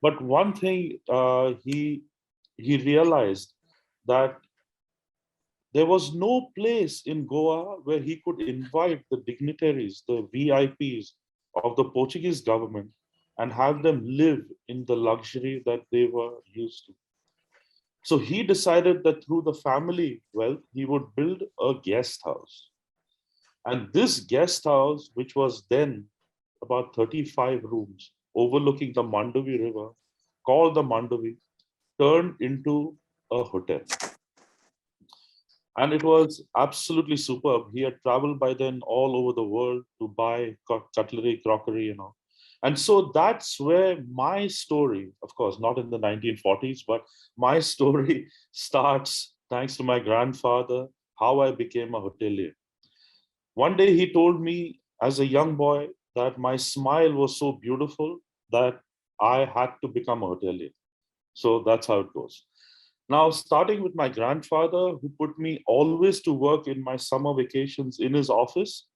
But one thing he realized that there was no place in Goa where he could invite the dignitaries, the VIPs of the Portuguese government, and have them live in the luxury that they were used to. So he decided that through the family wealth, he would build a guest house. And this guest house, which was then about 35 rooms overlooking the Mandovi River, called the Mandovi, turned into a hotel. And it was absolutely superb. He had traveled by then all over the world to buy cutlery, crockery, And so that's where my story, of course, not in the 1940s, but my story starts thanks to my grandfather, how I became a hotelier. One day he told me as a young boy that my smile was so beautiful that I had to become a hotelier. So that's how it goes. Now, starting with my grandfather, who put me always to work in my summer vacations in his office,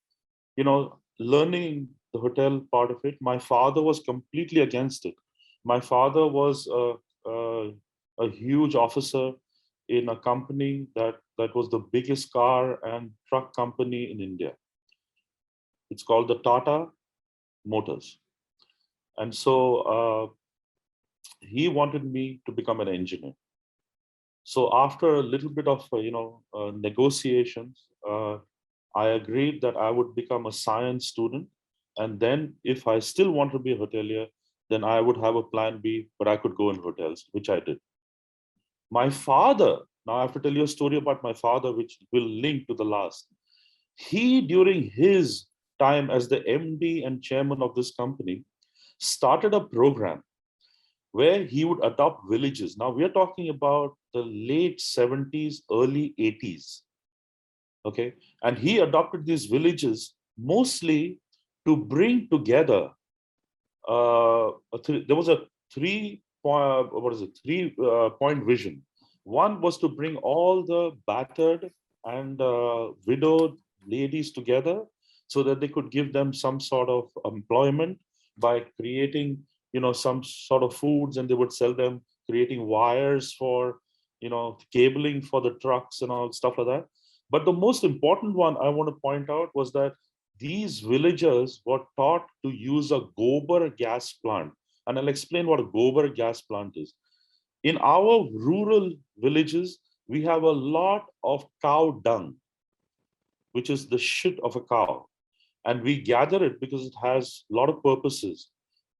learning the hotel part of it, my father was completely against it. My father was a huge officer in a company that was the biggest car and truck company in India. It's called the Tata Motors. And so he wanted me to become an engineer. So after a little bit of negotiations, I agreed that I would become a science student, and then if I still want to be a hotelier, then I would have a plan B, but I could go in hotels, which I did. My father, now I have to tell you a story about my father, which will link to the last. He, during his time as the MD and chairman of this company, started a program where he would adopt villages. Now we are talking about the late 70s, early 80s. Okay. And he adopted these villages mostly to bring together. There was a three-point vision. One was to bring all the battered and widowed ladies together so that they could give them some sort of employment by creating some sort of foods, and they would sell them, creating wires for cabling for the trucks and all stuff like that. But the most important one I want to point out was that these villagers were taught to use a gobar gas plant, and I'll explain what a gobar gas plant is. In our rural villages, we have a lot of cow dung, which is the shit of a cow, and we gather it because it has a lot of purposes,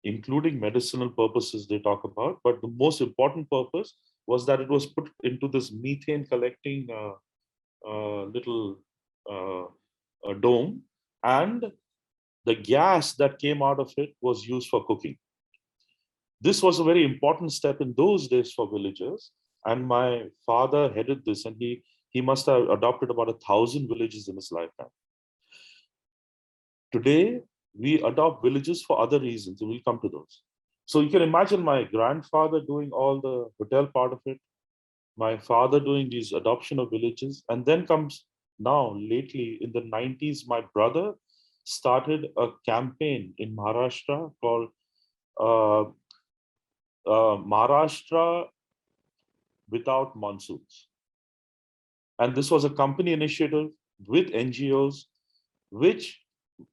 including medicinal purposes they talk about. But the most important purpose was that it was put into this methane collecting little dome, and the gas that came out of it was used for cooking. This was a very important step in those days for villagers, and my father headed this, and he must have adopted about 1,000 villages in his lifetime. Today, we adopt villages for other reasons, and we'll come to those. So you can imagine my grandfather doing all the hotel part of it, my father doing these adoption of villages, and then comes now, lately in the 90s, my brother started a campaign in Maharashtra called uh, Maharashtra Without Monsoons. And this was a company initiative with NGOs, which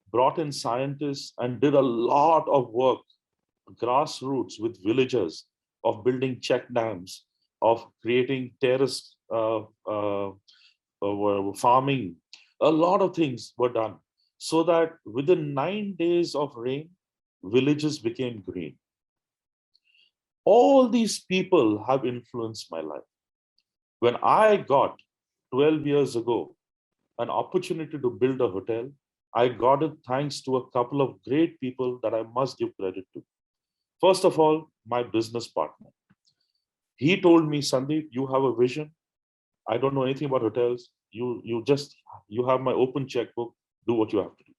brought in scientists and did a lot of work, grassroots with villagers, of building check dams, of creating terrace farming. A lot of things were done so that within 9 days of rain, villages became green. All these people have influenced my life. When I got 12 years ago an opportunity to build a hotel, I got it thanks to a couple of great people that I must give credit to. First of all, my business partner. He told me, Sandeep, you have a vision. I don't know anything about hotels. You have my open checkbook. Do what you have to do.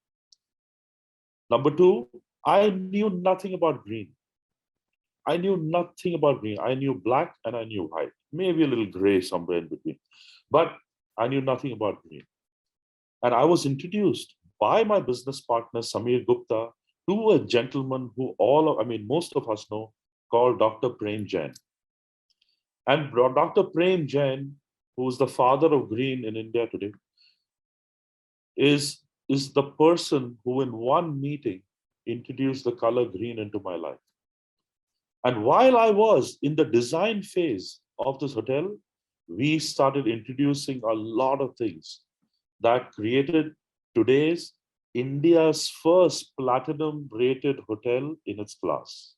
Number two, I knew nothing about green. I knew nothing about green. I knew black and I knew white, maybe a little gray somewhere in between. But I knew nothing about green. And I was introduced by my business partner, Samir Gupta, to a gentleman who most of us know, called Dr. Prem Jain. And Dr. Prem Jain, who is the father of green in India today, is, is the person who in one meeting introduced the color green into my life. And while I was in the design phase of this hotel, we started introducing a lot of things that created today's India's first platinum rated hotel in its class.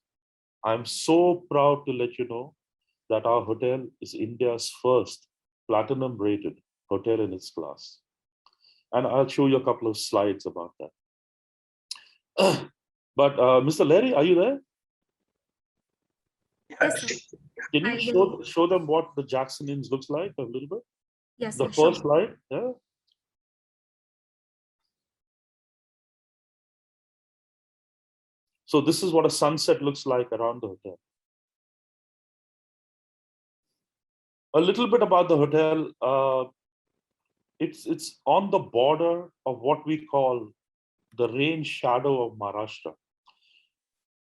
I'm so proud to let you know that our hotel is India's first platinum rated hotel in its class. And I'll show you a couple of slides about that. But Mr. Larry, are you there? Yes, sir. Can you show them what the Jackson Inns looks like a little bit? Yes, The sir, first sure. slide, yeah. So this is what a sunset looks like around the hotel. A little bit about the hotel. It's on the border of what we call the rain shadow of Maharashtra.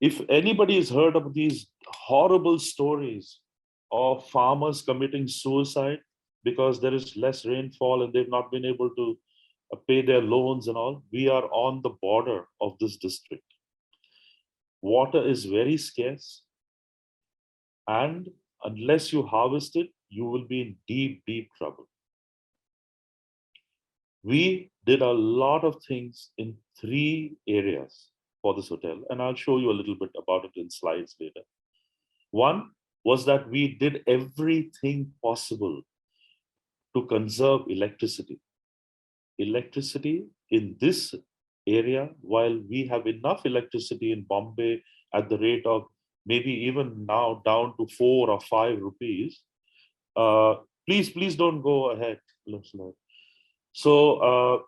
If anybody has heard of these horrible stories of farmers committing suicide because there is less rainfall and they've not been able to pay their loans and all, we are on the border of this district. Water is very scarce, and unless you harvest it, you will be in deep, deep trouble. We did a lot of things in 3 areas for this hotel, and I'll show you a little bit about it in slides later. One was that we did everything possible to conserve electricity. Electricity in this area, while we have enough electricity in Bombay at the rate of maybe even now down to 4 or 5 rupees. Please don't go ahead. So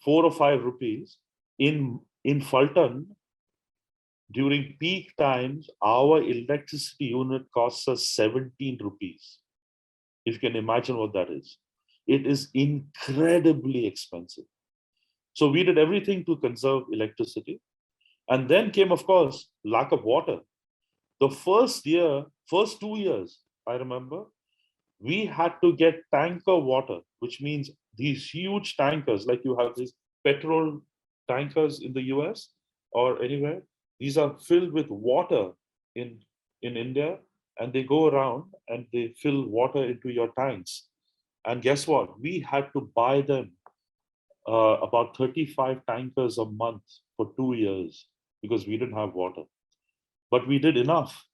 4 or 5 rupees in Fulton during peak times, our electricity unit costs us 17 rupees. If you can imagine what that is, it is incredibly expensive. So we did everything to conserve electricity. And then came, of course, lack of water. The first 2 years, I remember, we had to get tanker water, which means these huge tankers, like you have these petrol tankers in the US or anywhere. These are filled with water in India, and they go around and they fill water into your tanks. And guess what? We had to buy them about 35 tankers a month for 2 years because we didn't have water. But we did enough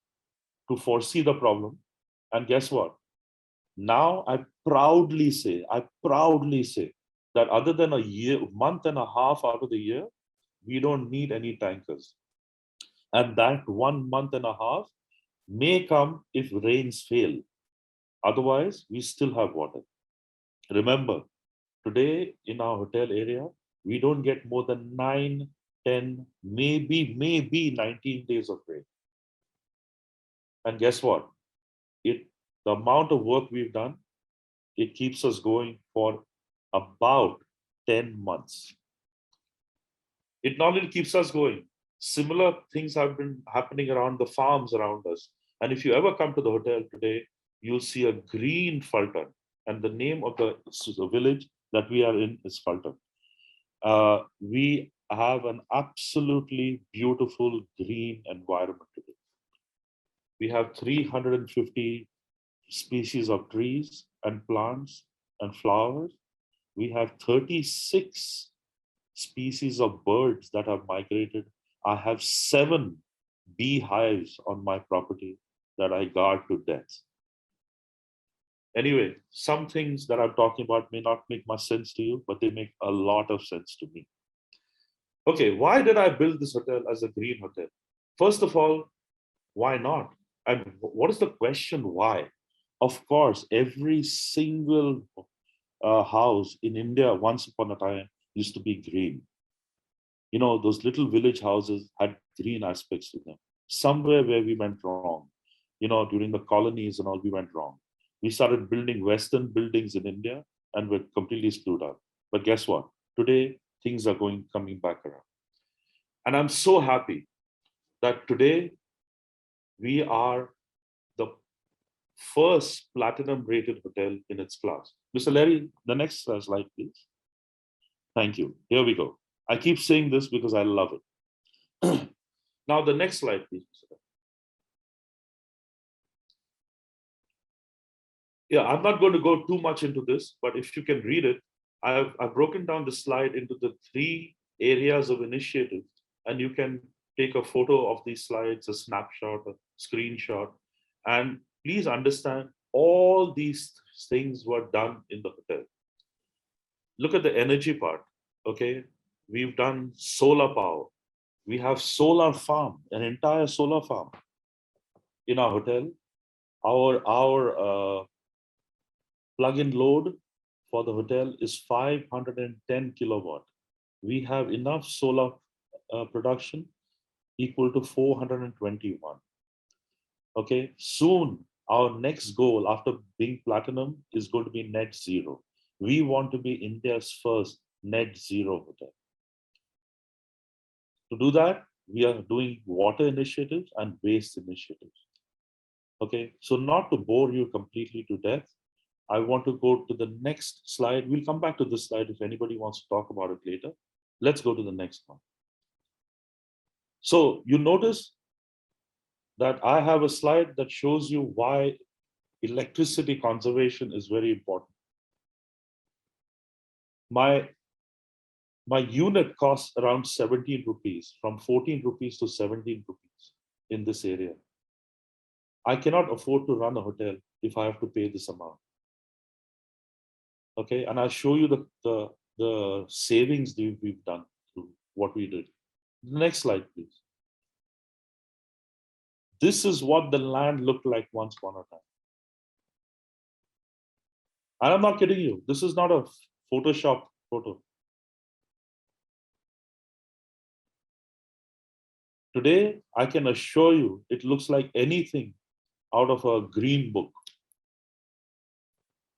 to foresee the problem. And guess what? Now I proudly say that other than month and a half out of the year, we don't need any tankers. And that 1 month and a half may come if rains fail. Otherwise, we still have water. Remember, today in our hotel area, we don't get more than 9, 10, maybe 19 days of rain. And guess what? The amount of work we've done, it keeps us going for about 10 months. It not only keeps us going, similar things have been happening around the farms around us. And if you ever come to the hotel today, you'll see a green Fulton. And the name of the village that we are in is Fulton. We have an absolutely beautiful green environment today. We have 350 species of trees and plants and flowers. We have 36 species of birds that have migrated. I have 7 beehives on my property that I guard to death. Anyway, some things that I'm talking about may not make much sense to you, but they make a lot of sense to me. Okay, why did I build this hotel as a green hotel? First of all, why not? And what is the question why? Of course, every single house in India once upon a time used to be green. You know, those little village houses had green aspects to them. Somewhere where we went wrong, you know, during the colonies and all, we went wrong. We started building Western buildings in India, and we're completely screwed up. But guess what? Today, things are coming back around. And I'm so happy that today we are the first platinum rated hotel in its class. Mr. Larry, the next slide, please. Thank you. Here we go. I keep saying this because I love it. Now, the next slide, please. Yeah, I'm not going to go too much into this, but if you can read it, I've broken down the slide into the 3 areas of initiative, and you can take a photo of these slides, a snapshot, a screenshot, and please understand all these things were done in the hotel. Look at the energy part, okay? We've done solar power. We have solar farm, an entire solar farm in our hotel. Our plug-in load for the hotel is 510 kilowatt. We have enough solar production equal to 421. Okay, soon our next goal after being platinum is going to be net zero. We want to be India's first net zero hotel. To do that, we are doing water initiatives and waste initiatives. Okay, so not to bore you completely to death, I want to go to the next slide. We'll come back to this slide if anybody wants to talk about it later. Let's go to the next one. So you notice that I have a slide that shows you why electricity conservation is very important. My unit costs around 17 rupees, from 14 rupees to 17 rupees in this area. I cannot afford to run a hotel if I have to pay this amount. Okay, and I'll show you the savings we've done through what we did. Next slide, please. This is what the land looked like once upon a time. And I'm not kidding you. This is not a Photoshop photo. Today, I can assure you, it looks like anything out of a green book.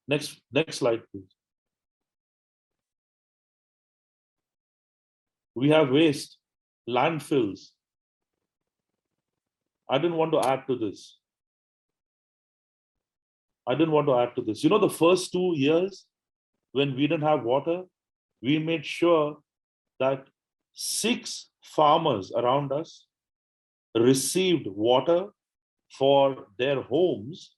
Next slide, please. We have waste, landfills. I didn't want to add to this. You know, the first 2 years when we didn't have water, we made sure that 6 farmers around us received water for their homes,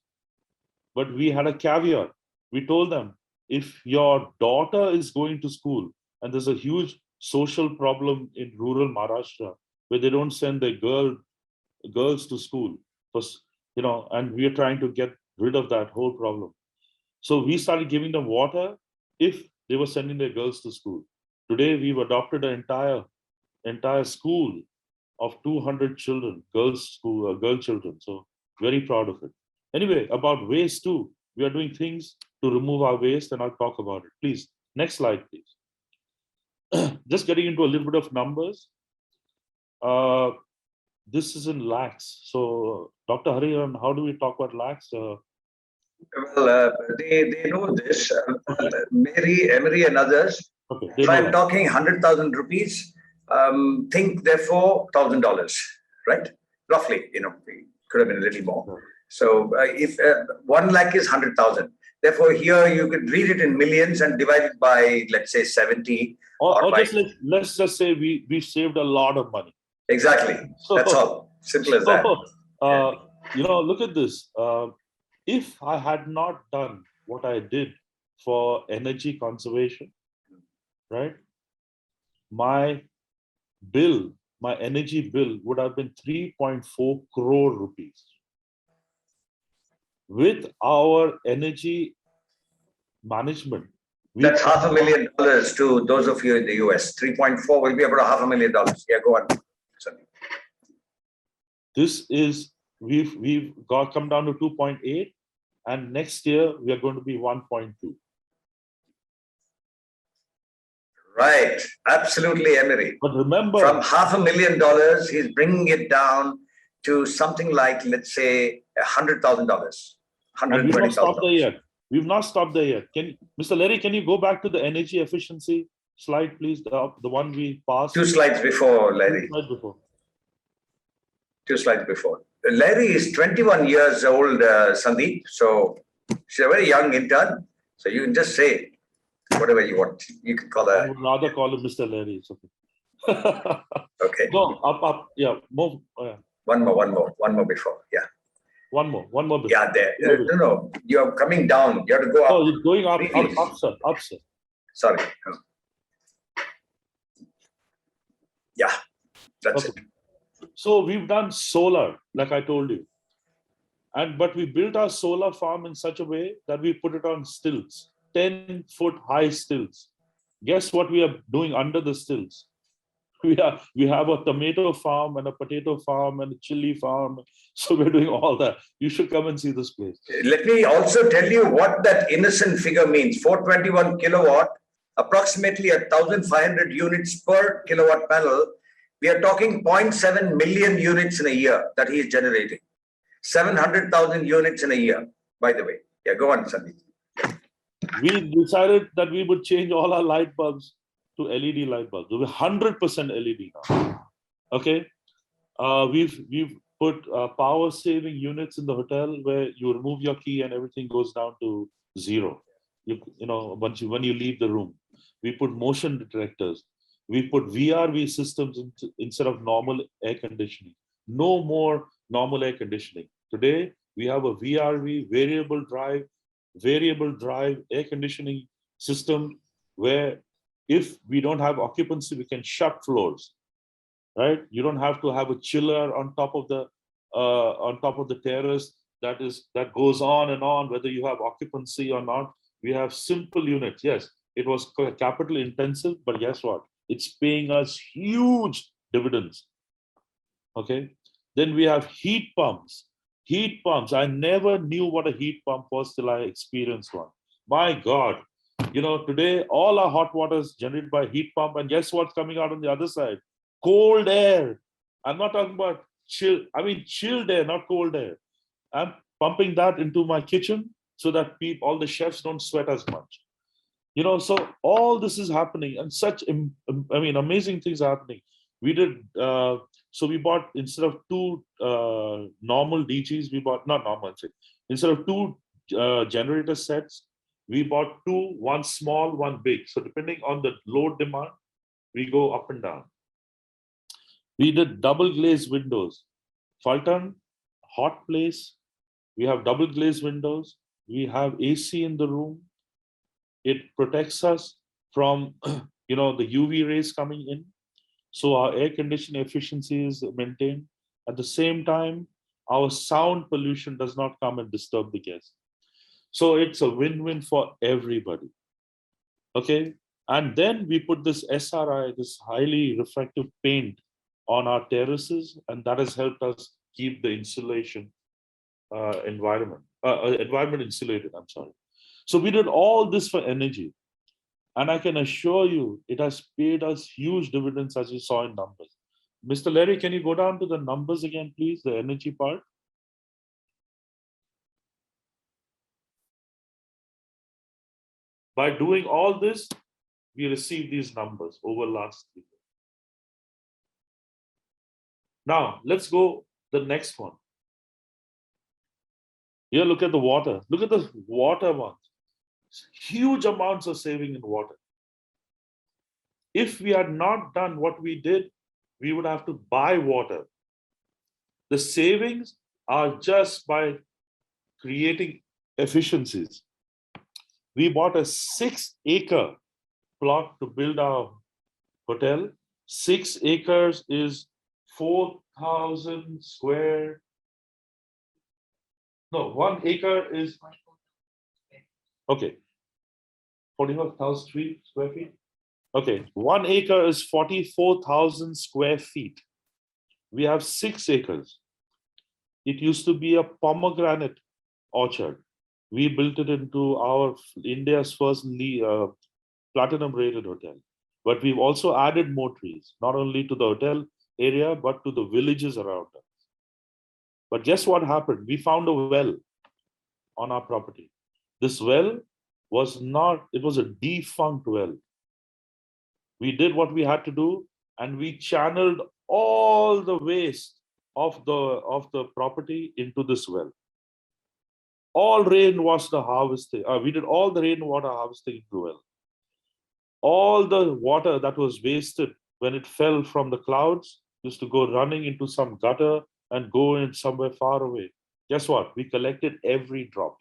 but we had a caveat. We told them, if your daughter is going to school, and there's a huge social problem in rural Maharashtra where they don't send their girls to school, you know, and we are trying to get rid of that whole problem. So we started giving them water if they were sending their girls to school. Today, we've adopted an entire school of 200 children, girl children. So very proud of it. Anyway, about waste too, we are doing things to remove our waste, and I'll talk about it. Please, next slide, please. Just getting into a little bit of numbers. This is in lakhs. So, Dr. Hariharan, how do we talk about lakhs? Well, they know this. Mary, Emery, and others. Okay, if I'm talking 100,000 rupees, think therefore $1,000, right? Roughly, you know, could have been a little more. Right. So if 1 lakh is 100,000, therefore here you could read it in millions and divide it by, let's say, 70. Or just let's just say we saved a lot of money. Exactly. So, that's all. Simple as that. You know, look at this. If I had not done what I did for energy conservation, right, my energy bill would have been 3.4 crore rupees. With our energy management, that's $500,000 to those of you in the US. 3.4 will be about $500,000. Yeah, go on. Sorry. This is we've come down to 2.8, and next year we are going to be 1.2. Right, absolutely, Emery. But remember, from $500,000, he's bringing it down to something like, let's say, $100,000, $120,000. And we've not stopped there yet. We've not stopped there yet. Mr. Larry, can you go back to the energy efficiency slide, please? The one we passed. 2 slides before, Larry. 2 slides before. 2 slides before. Larry is 21 years old, Sandeep. So she's a very young intern. So you can just say whatever you want. You can call I her. would rather call him Mr. Larry. It's okay. Okay. No, up. Yeah, move. One more before. Yeah. One more before. Yeah, there. No. You're coming down. You have to go up. Oh, you're going up, sir. Sorry. Yeah, that's Okay. it. So we've done solar, like I told you. But we built our solar farm in such a way that we put it on stilts, 10-foot high stilts. Guess what we are doing under the stilts? We have a tomato farm and a potato farm and a chili farm. So we're doing all that. You should come and see this place. Let me also tell you what that innocent figure means. 421 kilowatt, approximately 1,500 units per kilowatt panel. We are talking 0.7 million units in a year that he is generating. 700,000 units in a year, by the way. Yeah, go on, Sandeep. We decided that we would change all our light bulbs to LED light bulbs. We're 100% LED now. Okay. We've put power saving units in the hotel where you remove your key and everything goes down to zero. When you leave the room, we put motion detectors. We put VRV systems instead of normal air conditioning. No more normal air conditioning. Today, we have a VRV, variable drive air conditioning system where if we don't have occupancy, we can shut floors, right? You don't have to have a chiller on top of the terrace that goes on and on, whether you have occupancy or not. We have simple units. Yes, it was capital intensive, but guess what? It's paying us huge dividends. Okay. Then we have heat pumps. Heat pumps. I never knew what a heat pump was till I experienced one. My God. Today all our hot water is generated by heat pump. And guess what's coming out on the other side? Cold air. I'm not talking about chilled air, not cold air. I'm pumping that into my kitchen so that all the chefs don't sweat as much. So all this is happening and such, amazing things are happening. We did, so we bought, instead of 2 normal DGs, we bought, not normal, instead of 2 generator sets, we bought 2, one small, one big. So depending on the load demand, we go up and down. We did double glazed windows. Fulton, hot place. We have double glazed windows. We have AC in the room. It protects us from the UV rays coming in. So our air conditioning efficiency is maintained. At the same time, our sound pollution does not come and disturb the guests. So it's a win-win for everybody. Okay. And then we put this SRI, this highly refractive paint, on our terraces, and that has helped us keep the insulation environment insulated. I'm sorry. So we did all this for energy. And I can assure you, it has paid us huge dividends, as you saw in numbers. Mr. Larry, can you go down to the numbers again, please, the energy part? By doing all this, we received these numbers over last year. Now, let's go the next one. Here, look at the water. Look at the water ones. Huge amounts of saving in water. If we had not done what we did, we would have to buy water. The savings are just by creating efficiencies. We bought a 6-acre plot to build our hotel. 6 acres is 4,000 square. No, 1 acre is, okay, 45,000 square feet. Okay, 1 acre is 44,000 square feet. We have 6 acres. It used to be a pomegranate orchard. We built it into our India's first platinum rated hotel. But we've also added more trees, not only to the hotel area, but to the villages around us. But guess what happened? We found a well on our property. This well was not, it was a defunct well. We did what we had to do, and we channeled all the waste of the property into this well. All rainwater harvesting. We did all the rainwater harvesting into the well. All the water that was wasted when it fell from the clouds used to go running into some gutter and go in somewhere far away. Guess what? We collected every drop.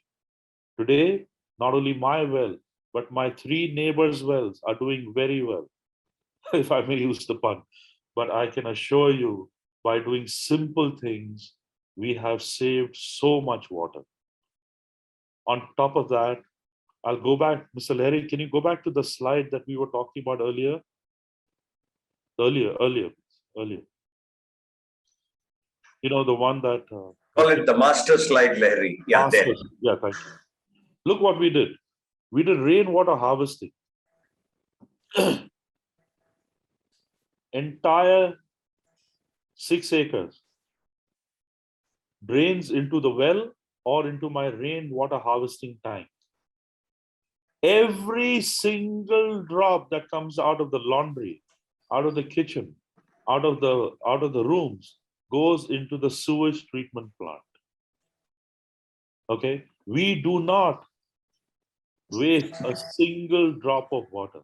Today, not only my well, but my three neighbors' wells are doing very well, if I may use the pun. But I can assure you, by doing simple things, we have saved so much water. On top of that, I'll go back, Mr. Larry, can you go back to the slide that we were talking about earlier? Earlier. You know, the one that... Call it the master slide, Larry. Yeah, there. Yeah, thank you. Look what we did. We did rainwater harvesting. Entire 6 acres drains into the well or into my rainwater harvesting tank. Every single drop that comes out of the laundry, out of the kitchen, out of the rooms, goes into the sewage treatment plant. Okay, we do not waste a single drop of water.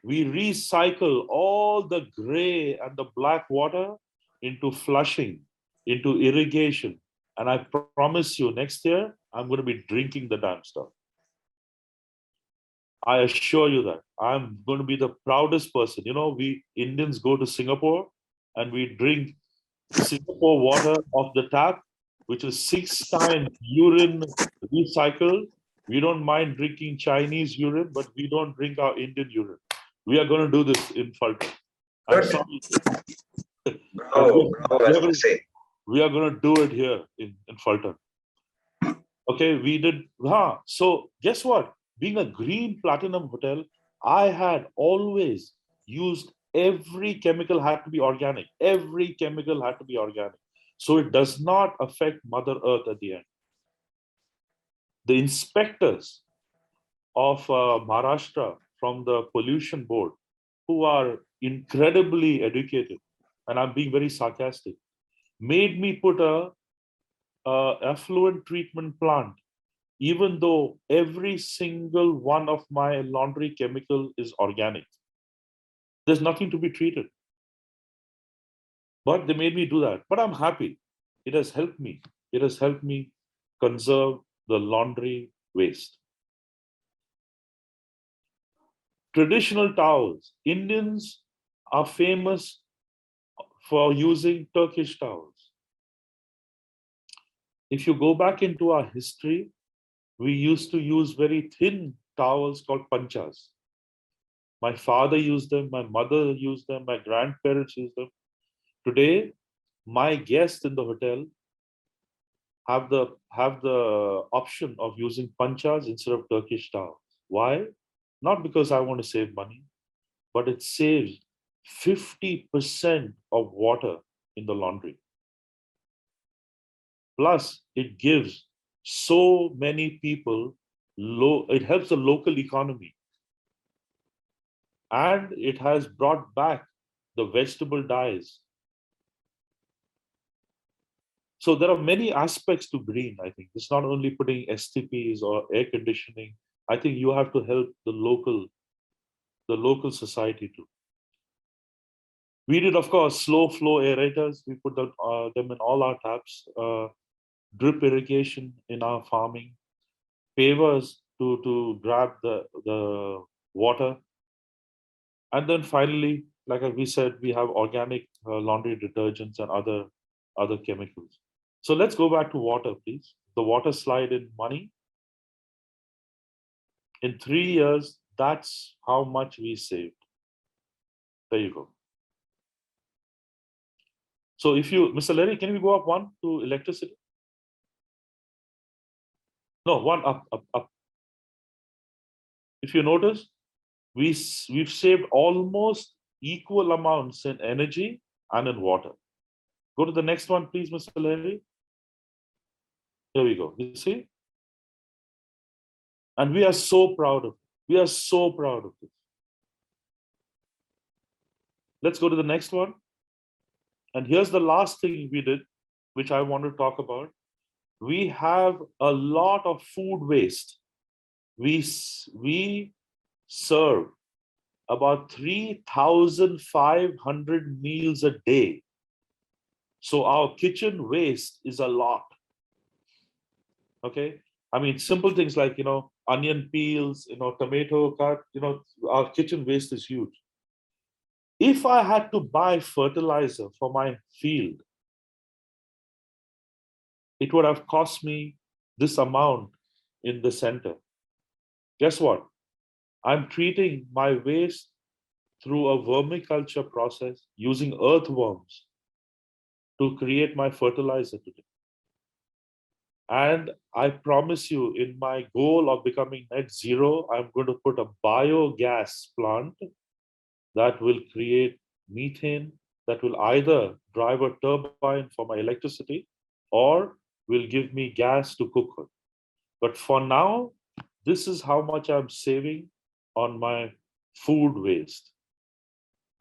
We recycle all the gray and the black water into flushing, into irrigation. And I promise you, next year, I'm going to be drinking the damn stuff. I assure you that. I'm going to be the proudest person. You know, we Indians go to Singapore and we drink Singapore water off the tap, which is 6 times urine recycled. We don't mind drinking Chinese urine, but we don't drink our Indian urine. We are going to do this in Fulton. I'm sorry. We are going to do it here in Fulton. Okay, we did. So guess what? Being a green platinum hotel, I had always used every chemical had to be organic. Every chemical had to be organic. So it does not affect Mother Earth at the end. The inspectors of Maharashtra from the pollution board, who are incredibly educated, and I'm being very sarcastic, made me put a effluent treatment plant, even though every single one of my laundry chemical is organic. There's nothing to be treated. But they made me do that. But I'm happy. It has helped me. It has helped me conserve the laundry waste. Traditional towels. Indians are famous for using Turkish towels. If you go back into our history, we used to use very thin towels called panchas. My father used them, my mother used them, my grandparents used them. Today, my guests in the hotel have the option of using panchas instead of Turkish towels. Why? Not because I want to save money, but it saves 50% of water in the laundry. Plus, it gives so many people it helps the local economy. And it has brought back the vegetable dyes. So there are many aspects to green, I think. It's not only putting STPs or air conditioning. I think you have to help the local society too. We did, of course, slow flow aerators. We put them in all our taps. Drip irrigation in our farming. Pavers to grab the water. And then finally, like we said, we have organic laundry detergents and other chemicals. So let's go back to water, please. The water slide in money. In 3 years, that's how much we saved. There you go. So if you, Mr. Larry, can we go up one to electricity? No, one up. If you notice, we've saved almost equal amounts in energy and in water. Go to the next one, please, Mr. Larry. Here we go. You see? And we are so proud of it. We are so proud of it. Let's go to the next one. And here's the last thing we did, which I want to talk about. We have a lot of food waste. We serve about 3,500 meals a day. So our kitchen waste is a lot. Okay. I mean, simple things like, onion peels, tomato cut, our kitchen waste is huge. If I had to buy fertilizer for my field, it would have cost me this amount in the center. Guess what? I'm treating my waste through a vermiculture process using earthworms to create my fertilizer today. And I promise you, in my goal of becoming net zero, I'm going to put a biogas plant that will create methane, that will either drive a turbine for my electricity or will give me gas to cook with. But for now, this is how much I'm saving on my food waste.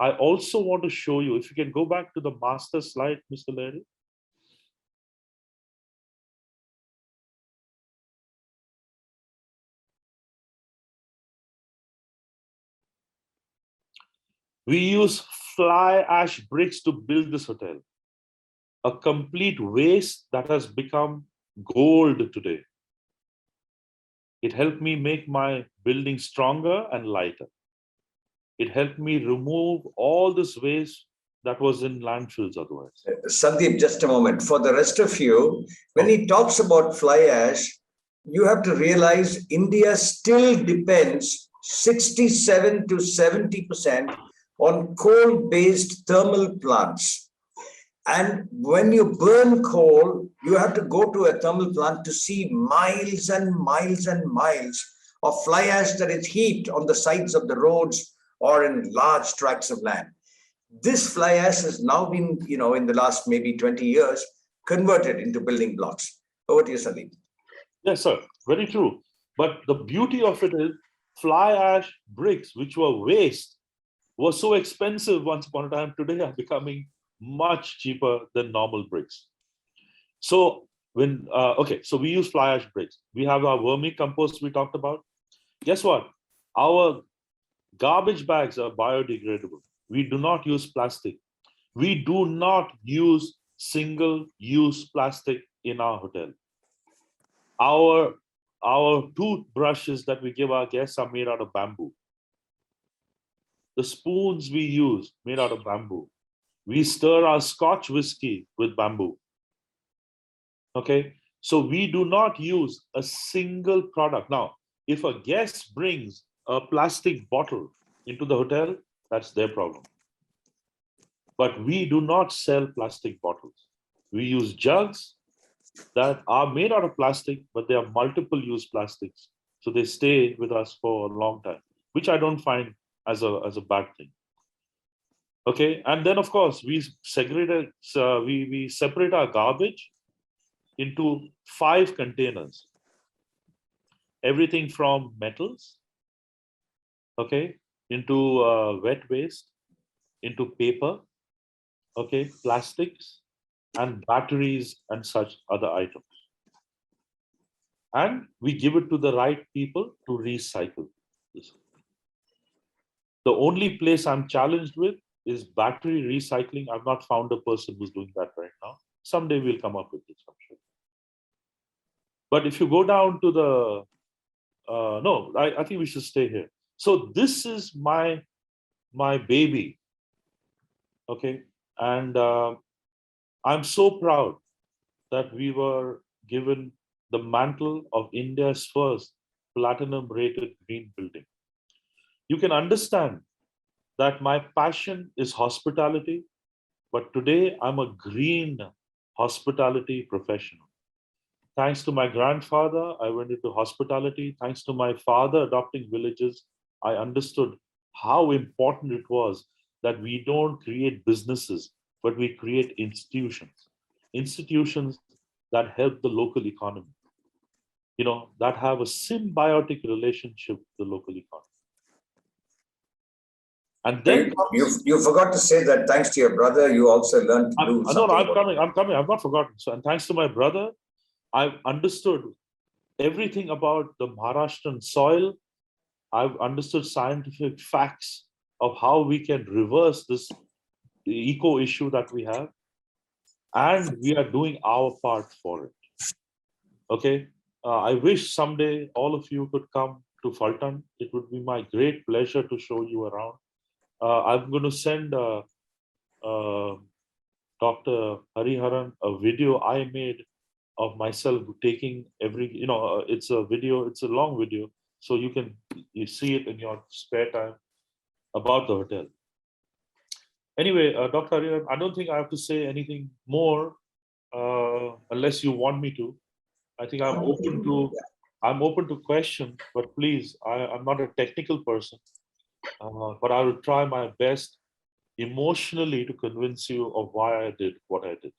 I also want to show you, if you can go back to the master slide, Mr. Larry. We use fly ash bricks to build this hotel. A complete waste that has become gold today. It helped me make my building stronger and lighter. It helped me remove all this waste that was in landfills otherwise. Sandeep, just a moment. For the rest of you, when he talks about fly ash, you have to realize India still depends 67 to 70% on coal-based thermal plants. And when you burn coal, you have to go to a thermal plant to see miles and miles and miles of fly ash that is heaped on the sides of the roads or in large tracts of land. This fly ash has now been, in the last maybe 20 years, converted into building blocks. Over to you, Sandeep. Yes, sir. Very true. But the beauty of it is fly ash bricks, which were waste, were so expensive once upon a time. Today are becoming much cheaper than normal bricks. So so we use fly ash bricks. We have our vermicompost we talked about. Guess what? Our garbage bags are biodegradable. We do not use plastic. We do not use single-use plastic in our hotel. Our toothbrushes that we give our guests are made out of bamboo. The spoons we use made out of bamboo. We stir our Scotch whiskey with bamboo. Okay, so we do not use a single product. Now, if a guest brings a plastic bottle into the hotel, that's their problem. But we do not sell plastic bottles. We use jugs that are made out of plastic, but they are multiple use plastics. So they stay with us for a long time, which I don't find as a bad thing. Okay, and then of course we separate our garbage into 5 containers. Everything from metals, okay, into wet waste, into paper, okay, plastics, and batteries and such other items. And we give it to the right people to recycle this. The only place I'm challenged with is battery recycling. I've not found a person who's doing that right now. Someday we'll come up with this, I'm sure. But if you go down to the, no, I think we should stay here. So this is my baby, okay? And I'm so proud that we were given the mantle of India's first platinum-rated green building. You can understand that my passion is hospitality, but today I'm a green hospitality professional. Thanks to my grandfather, I went into hospitality. Thanks to my father adopting villages, I understood how important it was that we don't create businesses, but we create institutions. Institutions that help the local economy. that have a symbiotic relationship with the local economy. And then you forgot to say that thanks to your brother, you also learned to do something. I'm coming. I've not forgotten. So, and thanks to my brother, I've understood everything about the Maharashtrian soil. I've understood scientific facts of how we can reverse this eco issue that we have. And we are doing our part for it. Okay. I wish someday all of you could come to Fulton. It would be my great pleasure to show you around. I'm going to send Dr. Hariharan a video I made of myself taking it's a video, it's a long video. So you see it in your spare time about the hotel. Anyway, Dr. Hariharan, I don't think I have to say anything more unless you want me to. I think I'm open to question, but please, I'm not a technical person, but I will try my best emotionally to convince you of why I did what I did.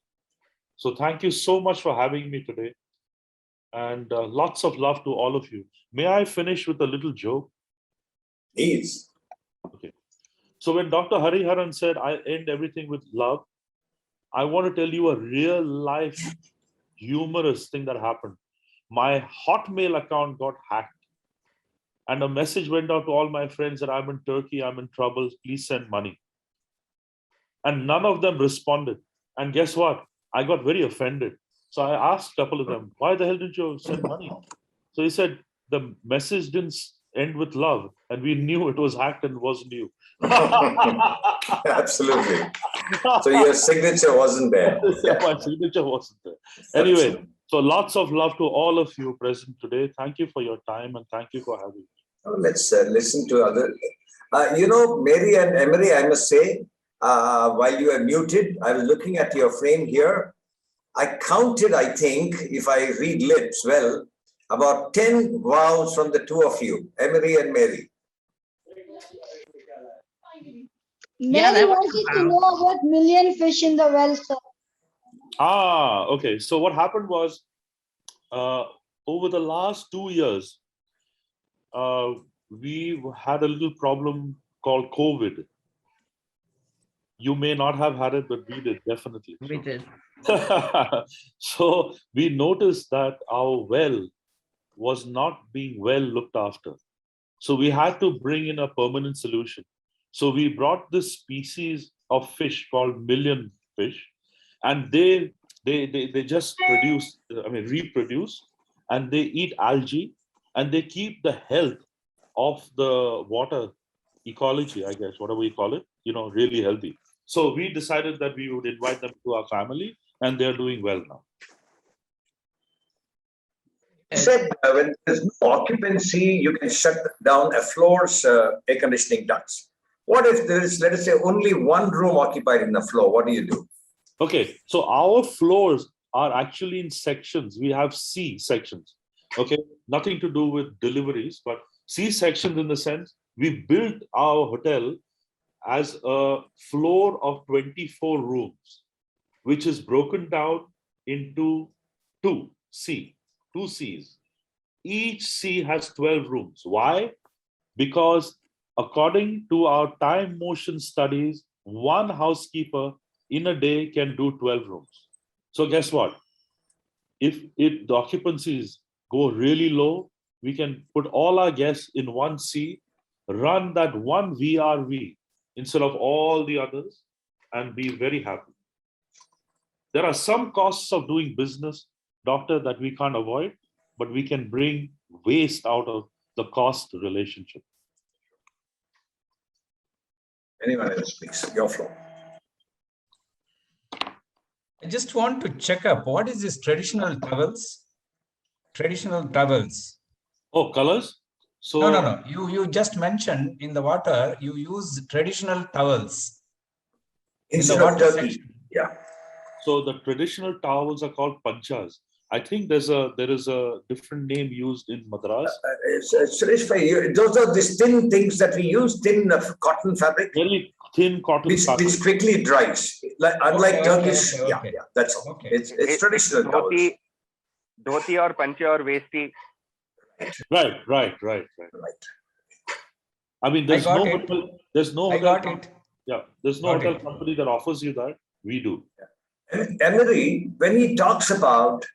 So thank you so much for having me today, and lots of love to all of you. May I finish with a little joke? Please. Okay. So when Dr. Hariharan said I end everything with love, I want to tell you a real life humorous thing that happened. My Hotmail account got hacked, and a message went out to all my friends that I'm in Turkey, I'm in trouble, please send money. And none of them responded. And guess what? I got very offended. So I asked a couple of them, why the hell did you send money? So he said, the message didn't end with love, and we knew it was hacked and wasn't you. Absolutely. So your signature wasn't there. My signature wasn't there. Anyway, so lots of love to all of you present today. Thank you for your time, and thank you for having me. Let's listen to other. Mary and Emery, I must say, while you are muted, I was looking at your frame here. I counted, I think, if I read lips well, about 10 vows from the two of you, Emery and Mary. Mary wanted to know about million fish in the well, sir. Okay. So what happened was, over the last 2 years, we had a little problem called COVID. You may not have had it, but we did, definitely. We did. So we noticed that our well was not being well looked after. So we had to bring in a permanent solution. So we brought this species of fish called million fish, and they just reproduce, and they eat algae, and they keep the health of the water ecology, I guess, whatever you call it, really healthy. So we decided that we would invite them to our family, and they're doing well now. You said when there's no occupancy, you can shut down a floor's air conditioning ducts. What if there is, let us say, only one room occupied in the floor? What do you do? Okay, so our floors are actually in sections. We have C sections. Okay, nothing to do with deliveries, but C sections in the sense we built our hotel as a floor of 24 rooms, which is broken down into two Cs. Each C has 12 rooms. Why? Because according to our time motion studies, one housekeeper in a day can do 12 rooms. So guess what? If the occupancies go really low, we can put all our guests in one C, run that one VRV instead of all the others, and be very happy. There are some costs of doing business, doctor, that we can't avoid, but we can bring waste out of the cost relationship. Anyone else, please? Your floor. I just want to check up, what is this traditional towels? Traditional towels. Oh, colors? So No. You just mentioned in the water, you use traditional towels. Instead of turkey. Yeah. So the traditional towels are called panchas. I think there is a different name used in Madras. Suresh, those are these thin things that we use, thin cotton fabric. Very thin cotton fabric. Which quickly dries. Unlike Turkish. Okay. Yeah, that's all. Okay. It's traditional towels. Dhoti or pancha or vesti. Right. I mean, there's no hotel, I got it. yeah, there's no hotel company that offers you that. We do. Emery, when he talks about,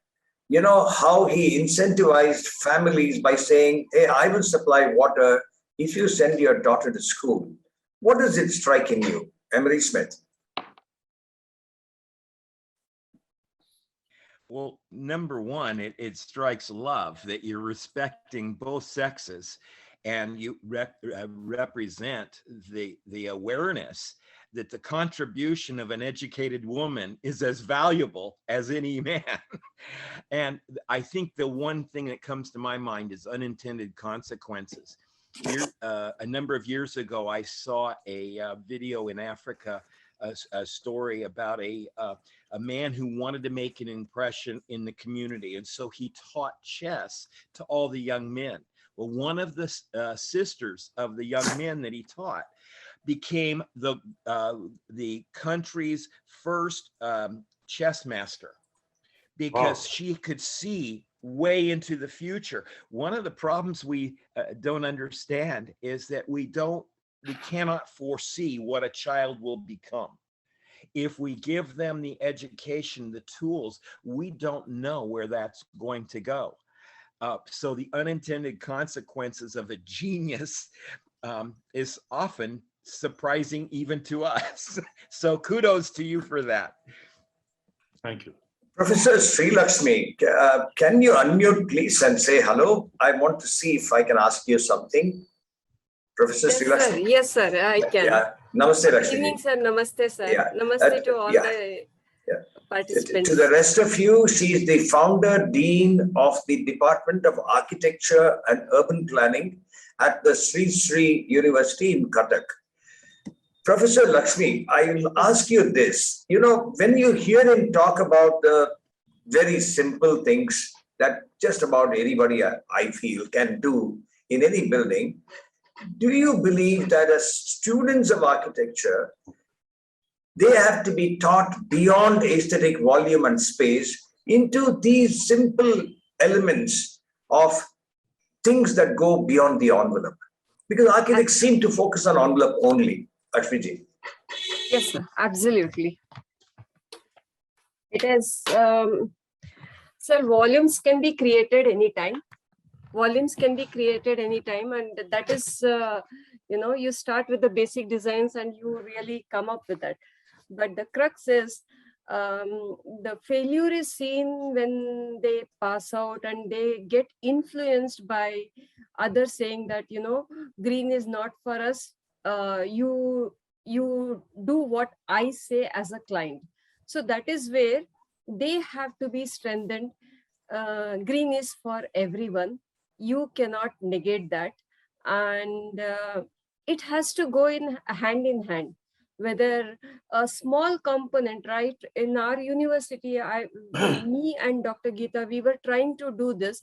how he incentivized families by saying, hey, I will supply water if you send your daughter to school. What does it strike in you, Emery Smith? Well, number one, it strikes love that you're respecting both sexes, and you represent the awareness that the contribution of an educated woman is as valuable as any man. And I think the one thing that comes to my mind is unintended consequences. A number of years ago, I saw a video in Africa, a story about a man who wanted to make an impression in the community. And so he taught chess to all the young men. Well, one of the sisters of the young men that he taught became the country's first chess master, because she could see way into the future. One of the problems we don't understand is that we cannot foresee what a child will become. If we give them the education, the tools, we don't know where that's going to go. So the unintended consequences of a genius is often surprising even to us. So kudos to you for that. Thank you. Professor Sri Lakshmi, can you unmute please and say hello? I want to see if I can ask you something. Professor Sri Lakshmi. Yes, sir, I can. Yeah. Namaste, Lakshmi. Evening, sir. Namaste, sir. Yeah. Namaste to all the participants. To the rest of you, she is the founder, dean of the Department of Architecture and Urban Planning at the Sri Sri University in Cuttack. Professor Lakshmi, I will ask you this. When you hear him talk about the very simple things that just about anybody, I feel, can do in any building, do you believe that as students of architecture, they have to be taught beyond aesthetic volume and space into these simple elements of things that go beyond the envelope? Because architects seem to focus on envelope only. Ashwiji. Yes, sir, absolutely. It is, sir, volumes can be created anytime. Volumes can be created anytime, and that is, you start with the basic designs and you really come up with that. But the crux is, the failure is seen when they pass out and they get influenced by others saying that, green is not for us. You do what I say as a client. So that is where they have to be strengthened. Green is for everyone. You cannot negate that. And it has to go hand in hand. Whether a small component, right? In our university, me and Dr. Geeta, we were trying to do this.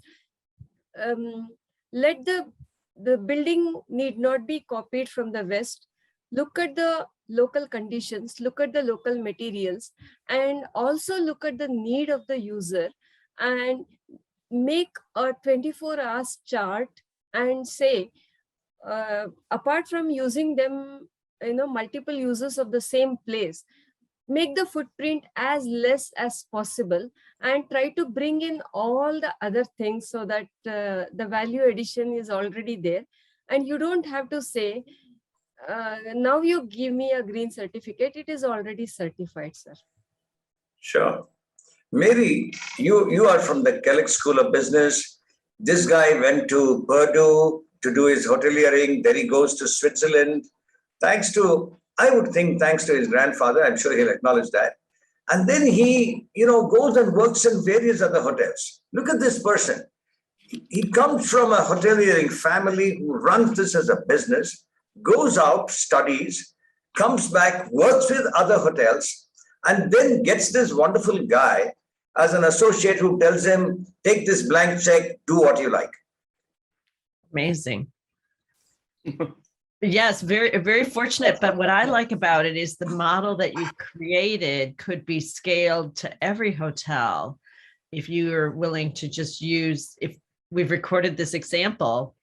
Let the building need not be copied from the West. Look at the local conditions, look at the local materials, and also look at the need of the user and make a 24 hours chart and say, apart from using them, multiple uses of the same place, make the footprint as less as possible and try to bring in all the other things so that the value addition is already there. And you don't have to say, now you give me a green certificate, it is already certified, sir. Sure. Mary, you are from the Kellogg School of Business. This guy went to Purdue to do his hoteliering. Then he goes to Switzerland. I would think thanks to his grandfather, I'm sure he'll acknowledge that. And then he, goes and works in various other hotels. Look at this person. He comes from a hoteliering family who runs this as a business, goes out, studies, comes back, works with other hotels, and then gets this wonderful guy as an associate who tells him, take this blank check, do what you like. Amazing. Yes, very, very fortunate. But what I like about it is the model that you've created could be scaled to every hotel if you are willing to just use, if we've recorded this example.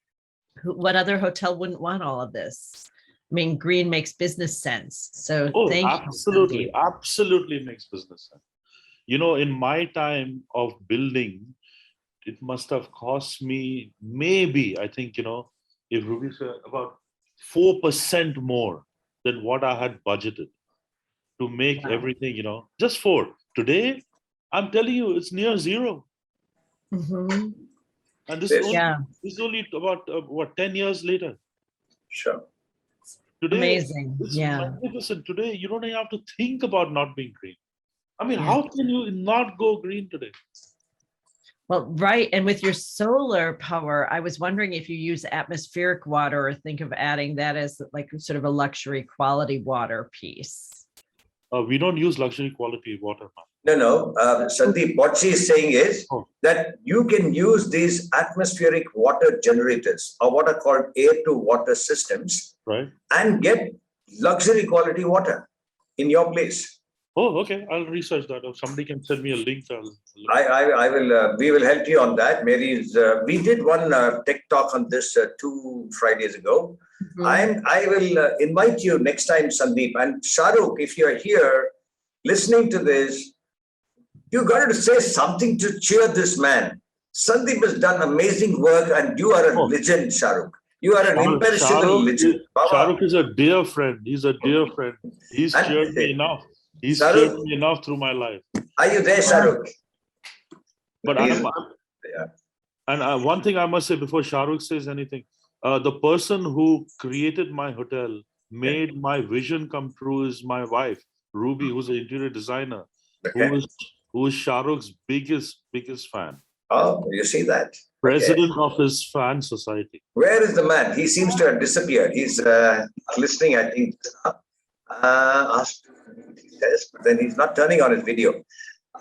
What other hotel wouldn't want all of this? I mean, green makes business sense. So Oh, thank absolutely. you. Absolutely makes business sense. You know, in my time of building, it must have cost me maybe, I think, if Ruby said about 4% more than what I had budgeted to make Wow. everything, just 4. Today, I'm telling you, it's near zero. Mhm. And this Yeah. is only about, 10 years later. Sure. Today, Amazing. it's Yeah. magnificent. Today, you don't even have to think about not being green. I mean, Yeah. how can you not go green today? Well, right. And with your solar power, I was wondering if you use atmospheric water or think of adding that as like sort of a luxury quality water piece. We don't use luxury quality water. No. Sandeep, what she is saying is Oh. that you can use these atmospheric water generators, or what are called air-to-water systems, Right. and get luxury quality water in your place. Oh, okay. I'll research that. If somebody can send me a link, I will. We will help you on that. Mary's. We did one tech talk on this 2 Fridays ago. Mhm. I will invite you next time, Sandeep and Shahrukh. If you're here listening to this, you got to say something to cheer this man. Sandeep has done amazing work, and you are a legend, Shahrukh. You are an imperishable legend. Shahrukh is a dear friend. He's a dear friend. He's cheered me enough. He's cheered me enough through my life. Are you there, Shahrukh? But one thing I must say before Shahrukh says anything, the person who created my hotel, made my vision come true, is my wife, Ruby, who's an interior designer, who is Shahrukh's biggest fan. Oh, you see that? President of his fan society. Where is the man? He seems to have disappeared. He's listening, I think. But then he's not turning on his video.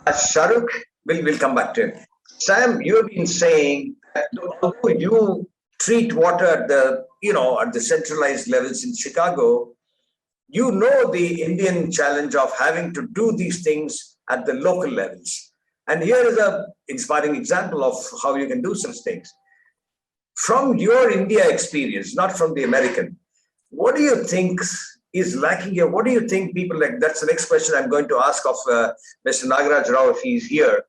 Shahrukh, we'll come back to him. Sam, you've been saying that although you treat water at the centralized levels in Chicago, you know the Indian challenge of having to do these things at the local levels. And here is an inspiring example of how you can do such things. From your India experience, not from the American, what do you think is lacking here? What do you think people like? That's the next question I'm going to ask of Mr. Nagaraj Rao if he's here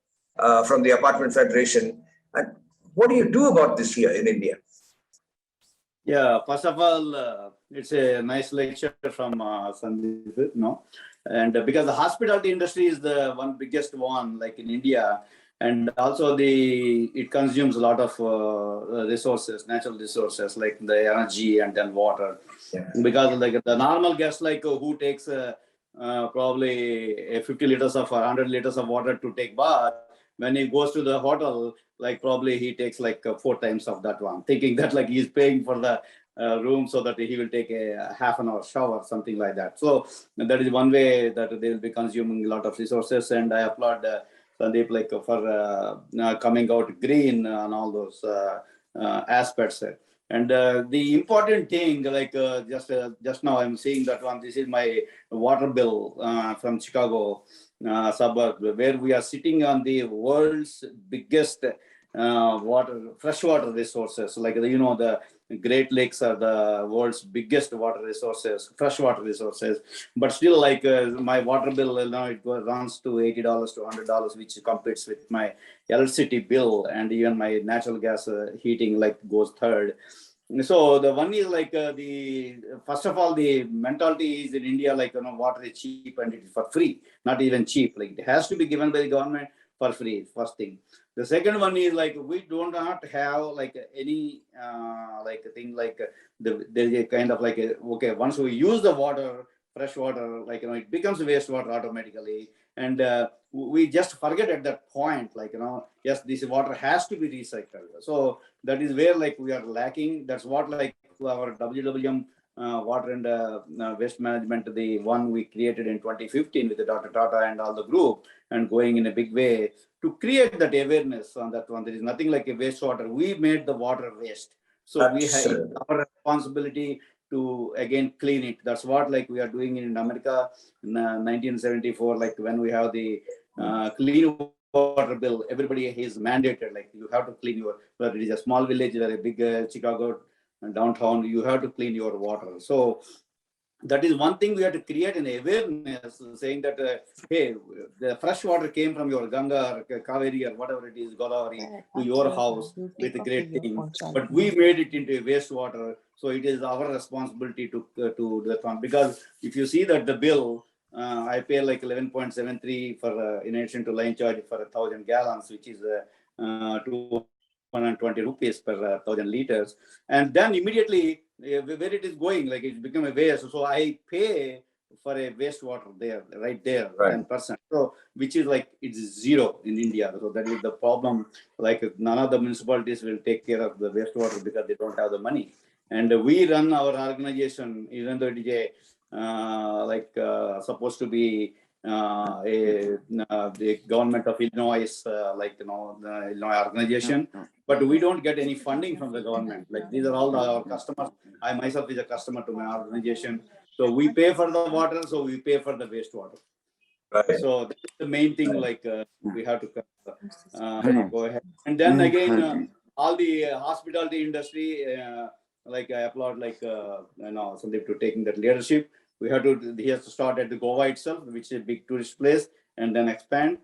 from the Apartment Federation. And what do you do about this here in India? Yeah, first of all, it's a nice lecture from Sandeep, and because the hospitality industry is the one biggest one, like in India, and also it consumes a lot of resources, natural resources like the energy and then water. Yeah. Because like the normal guest, like who takes probably 50 liters of 100 liters of water to take bath, when he goes to the hotel, like probably he takes like 4 times of that one, thinking that like he's paying for the room so that he will take a half an hour shower, something like that. So that is one way that they will be consuming a lot of resources. And I applaud Sandeep like for coming out green on all those aspects. And the important thing, like just now I'm seeing that one, this is my water bill from Chicago suburb, where we are sitting on the world's biggest freshwater resources. Like, the Great Lakes are the world's biggest water resources, freshwater resources. But still, like my water bill now, it runs to $80 to $100, which competes with my electricity bill, and even my natural gas heating like goes third. So the one is like first of all, the mentality is in India, like, water is cheap and it is for free, not even cheap. Like it has to be given by the government for free, first thing. The second one is like, we do not have like any like a thing like there's a kind of like, okay, once we use the water, fresh water, like, it becomes wastewater automatically. And we just forget at that point, like, yes, this water has to be recycled. So that is where like we are lacking. That's what like our WWM water and waste management, the one we created in 2015 with the Dr. Tata and all the group, and going in a big way to create that awareness on that one. There is nothing like a wastewater. We made the water waste. So we have our responsibility to again clean it. That's what like we are doing in America in 1974, like when we have the clean water bill, everybody is mandated, like you have to clean your, whether it is a small village or a big Chicago downtown, you have to clean your water. So that is one thing we have to create an awareness, saying that, hey, the fresh water came from your Ganga or Kaveri or whatever it is, Godavari, to your house with a great thing. But we made it into wastewater. So it is our responsibility to do that. Because if you see that the bill, I pay like 11.73 for, in addition to line charge for 1,000 gallons, which is 220 rupees per 1,000 liters. And then immediately, where it is going, like it's become a waste. So I pay for a wastewater there, right there, right. 10%. So which is like it's zero in India. So that is the problem. Like none of the municipalities will take care of the wastewater because they don't have the money. And we run our organization, even though it is a supposed to be the government of Illinois, the Illinois organization, but we don't get any funding from the government. Like these are all our customers. I myself is a customer to my organization. So we pay for the water, so we pay for the wastewater. Right. So that's the main thing, like we have to go ahead. And then again, all the hospitality industry, like I applaud, like, Sandeep to taking that leadership. He has to start at the Goa itself, which is a big tourist place, and then expand.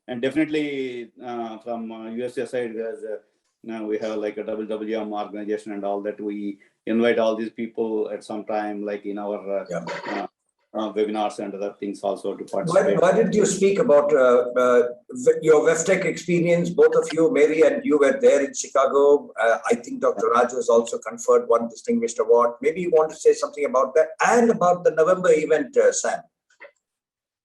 And definitely from USA side, we have like a WWM organization and all that. We invite all these people at some time, like in our webinars and other things also to participate. Why did you speak about your WEFTEC experience? Both of you, Mary and you, were there in Chicago. I think Dr. Raju has also conferred one distinguished award. Maybe you want to say something about that and about the November event, Sam.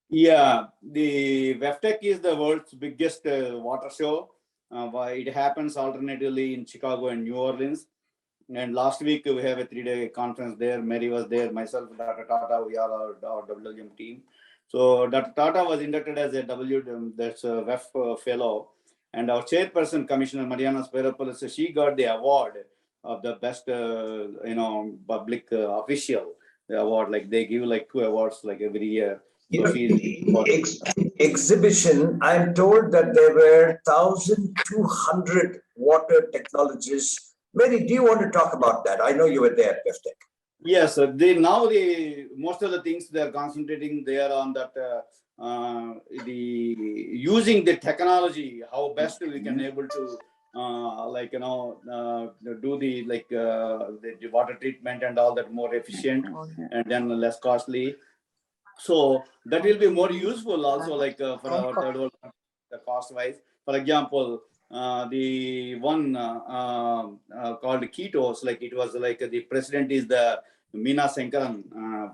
Yeah, the WEFTEC is the world's biggest water show. It happens alternatively in Chicago and New Orleans. And last week we have a 3-day conference there. Mary was there, myself, Dr. Tata, we are our WWM team. So Dr. Tata was inducted as a WEF fellow. And our chairperson, Commissioner Mariana Speropoulos, she got the award of the best, public official award. Like they give like 2 awards like every year. So the exhibition, I'm told that there were 1,200 water technologists. Mary, do you want to talk about that? I know you were there at WEFTEC. Yes, most of the things they are concentrating there on that using the technology, how best we can able to do the water treatment and all that more efficient and then less costly. So that will be more useful also, like for our third world, the cost wise. For example, the one called Ketos, like it was like the president is the Meena Sankaran,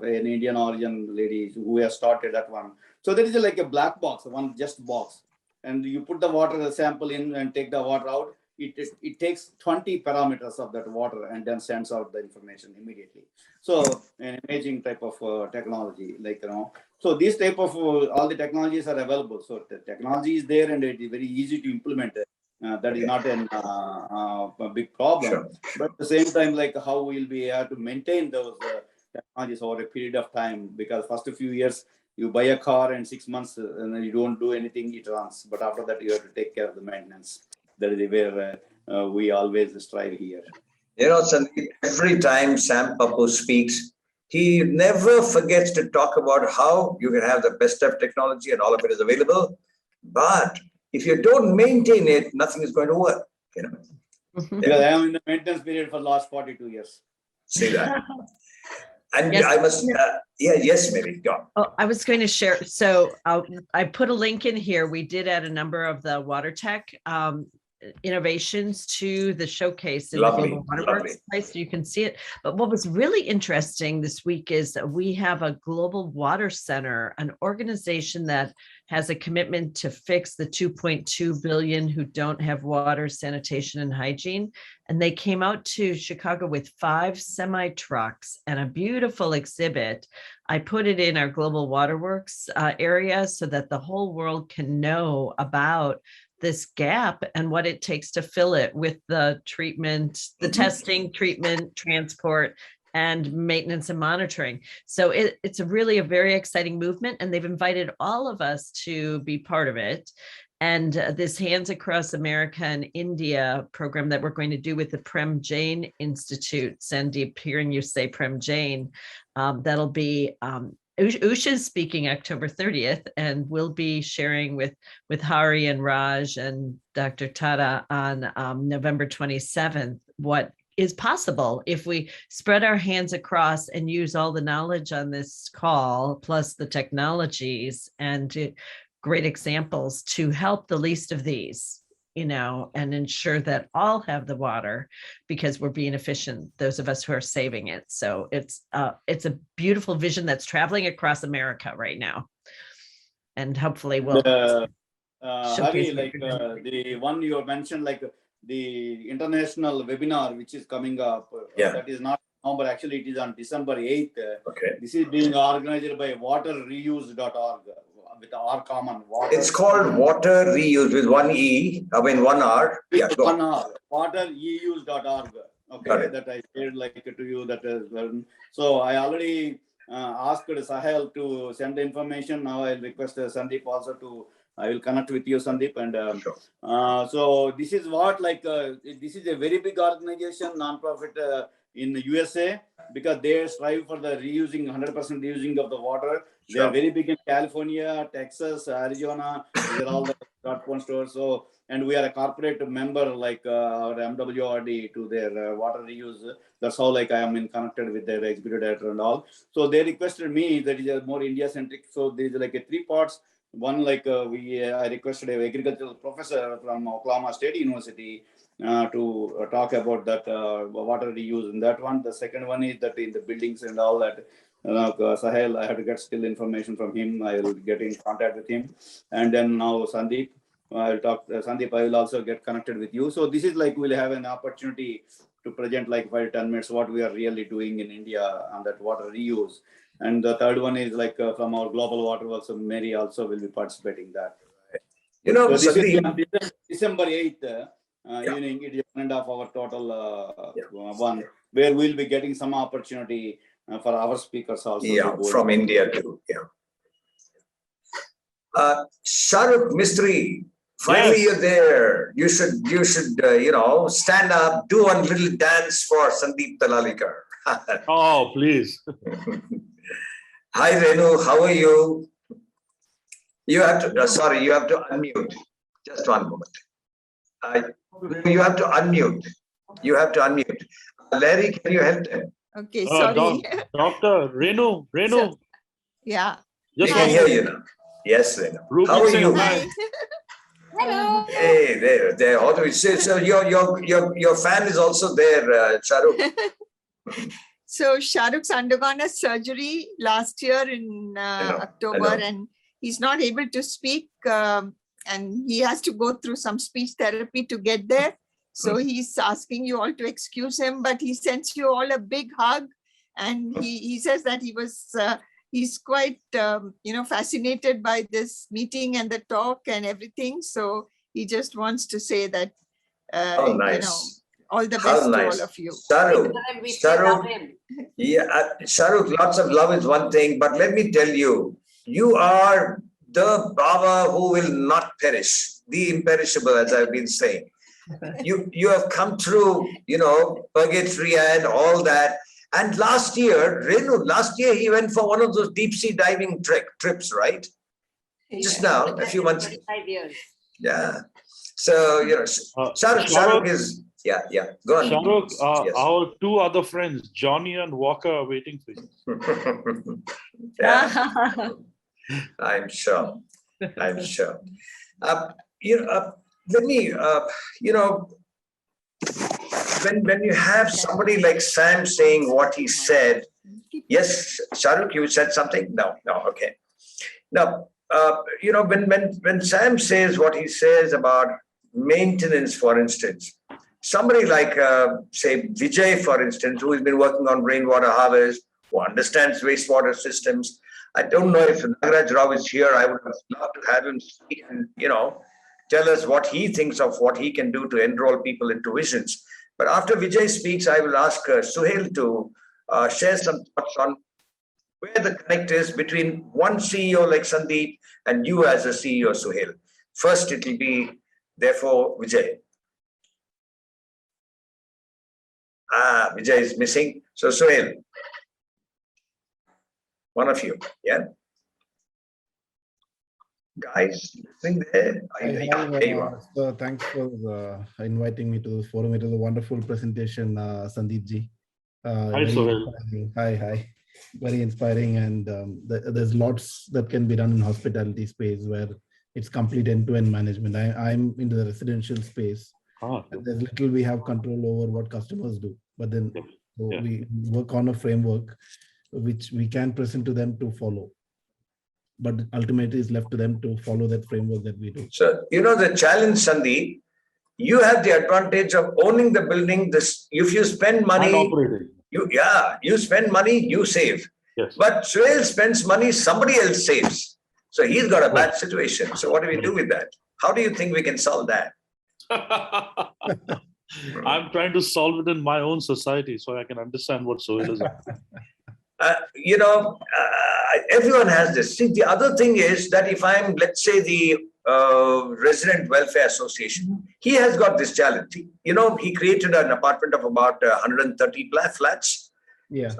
an Indian origin lady who has started that one. So there is like a black box, one just box, and you put the water sample in and take the water out. It takes 20 parameters of that water and then sends out the information immediately. So an amazing type of technology, so these type of all the technologies are available. So the technology is there and it is very easy to implement. That is not a big problem. Sure. But at the same time, like how we'll be able to maintain those technologies over a period of time, because first few years you buy a car and 6 months and you don't do anything, it runs. But after that, you have to take care of the maintenance. That is where we always strive here. Sandeep, every time Sam Papu speaks, he never forgets to talk about how you can have the best of technology and all of it is available. But if you don't maintain it, nothing is going to work. Because I am in the maintenance period for the last 42 years. See that. And yes. I must, yes, Mary, go on. Oh, I was going to share. So I put a link in here. We did add a number of the water tech innovations to the showcase in the Global Waterworks place, so you can see it. But what was really interesting this week is that we have a Global Water Center, an organization that has a commitment to fix the 2.2 billion who don't have water, sanitation, and hygiene. And they came out to Chicago with 5 semi trucks and a beautiful exhibit. I put it in our Global Waterworks area so that the whole world can know about this gap and what it takes to fill it with the treatment, the testing, treatment, transport, and maintenance and monitoring. So it's a really a very exciting movement, and they've invited all of us to be part of it. And this Hands Across America and India program that we're going to do with the Prem Jain Institute, Sandeep, hearing you say Prem Jain, that'll be Usha's speaking October 30th, and we'll be sharing with Hari and Raj and Dr. Tata on November 27th what is possible if we spread our hands across and use all the knowledge on this call, plus the technologies and great examples to help the least of these, and ensure that all have the water because we're being efficient, those of us who are saving it. So it's a beautiful vision that's traveling across America right now. And hopefully we'll Hari, the one you mentioned, the international webinar which is coming up, that is not November, actually it is on December 8th. Okay. This is being organized by waterreuse.org with our common water. It's called Water Reuse with one E, one R. Yeah, go one R, waterreuse.org. Okay, that I shared to you that as well. So I already asked Sahel to send the information. Now I'll request Sandeep also I will connect with you, Sandeep. And so this is what this is a very big organization, non-profit in the USA, because they strive for the 100% reusing of the water. They are very big in California, Texas, Arizona. These are all the smartphone stores. So, and we are a corporate member our MWRD to their water reuse. That's how I am connected with their executive director and all. So they requested me that is more India centric. So there is a 3 parts. One, I requested an agricultural professor from Oklahoma State University to talk about that water reuse in that one. The second one is that in the buildings and all that, Sahel, I have to get still information from him. I will get in contact with him. And then now Sandeep, I'll talk. Sandeep, I will also get connected with you. So this is we'll have an opportunity to present 5-10 minutes what we are really doing in India on that water reuse. And the third one is from our global water works. So Mary also will be participating in that. So this is December 8th evening. It is 1.5 hour total one, where we'll be getting some opportunity for our speakers also. Yeah, from India too. Yeah. Shahrukh Mistry, finally you're there. You should stand up, do one little dance for Sandeep Talalikar. Oh, please. Hi Renu, how are you? You have to you have to unmute. Just one moment. You have to unmute. You have to unmute. Larry, can you help them? Okay, sorry. Doctor Renu. So, yeah. We can hear you now. Yes, Renu. How are you? Hi. Hello. Hey, there. So your fan is also there, Shahrukh. So Shahrukh's undergone a surgery last year in October, and he's not able to speak, and he has to go through some speech therapy to get there. So he's asking you all to excuse him, but he sends you all a big hug, and he says that he's quite fascinated by this meeting and the talk and everything. So he just wants to say that nice. All the best to all of you. Shahrukh, Shahrukh, lots of love is one thing, but let me tell you, you are the Baba who will not perish, the imperishable, as I've been saying. You have come through, purgatory and all that. And last year, Renu, he went for one of those deep sea diving trips, right? Just now, a few months ago. 5 years. Yeah. So, Shahrukh is... Yeah, go on. Shahrukh, our 2 other friends, Johnny and Walker, are waiting for you. Yeah, I'm sure. Let me, when you have somebody like Sam saying what he said, yes, Shahrukh, you said something? No, okay. Now, when Sam says what he says about maintenance, for instance, somebody like, say, Vijay, for instance, who has been working on rainwater harvest, who understands wastewater systems. I don't know if Nagaraj Rao is here. I would love to have him speak and, tell us what he thinks of what he can do to enroll people into visions. But after Vijay speaks, I will ask Suhail to share some thoughts on where the connect is between one CEO like Sandeep and you as a CEO, Suhail. First, it will be, therefore, Vijay. Vijay is missing. So, Suhail, one of you, yeah? Guys, listening there? So thanks for inviting me to this forum. It was a wonderful presentation, Sandeep ji. Hi, Suhail. Hi. Very inspiring, and there's lots that can be done in hospitality space where it's complete end-to-end management. I'm into the residential space. There's little we have control over what customers do, but then we work on a framework which we can present to them to follow. But ultimately it's left to them to follow that framework that we do. So, the challenge, Sandeep, you have the advantage of owning the building. If you spend money, you spend money, you save. Yes. But Suhail spends money, somebody else saves. So he's got a bad situation. So what do we do with that? How do you think we can solve that? I'm trying to solve it in my own society so I can understand what Suhail is asking. Everyone has this. See, the other thing is that if I'm, let's say, the Resident Welfare Association, he has got this challenge. He created an apartment of about 130 flats,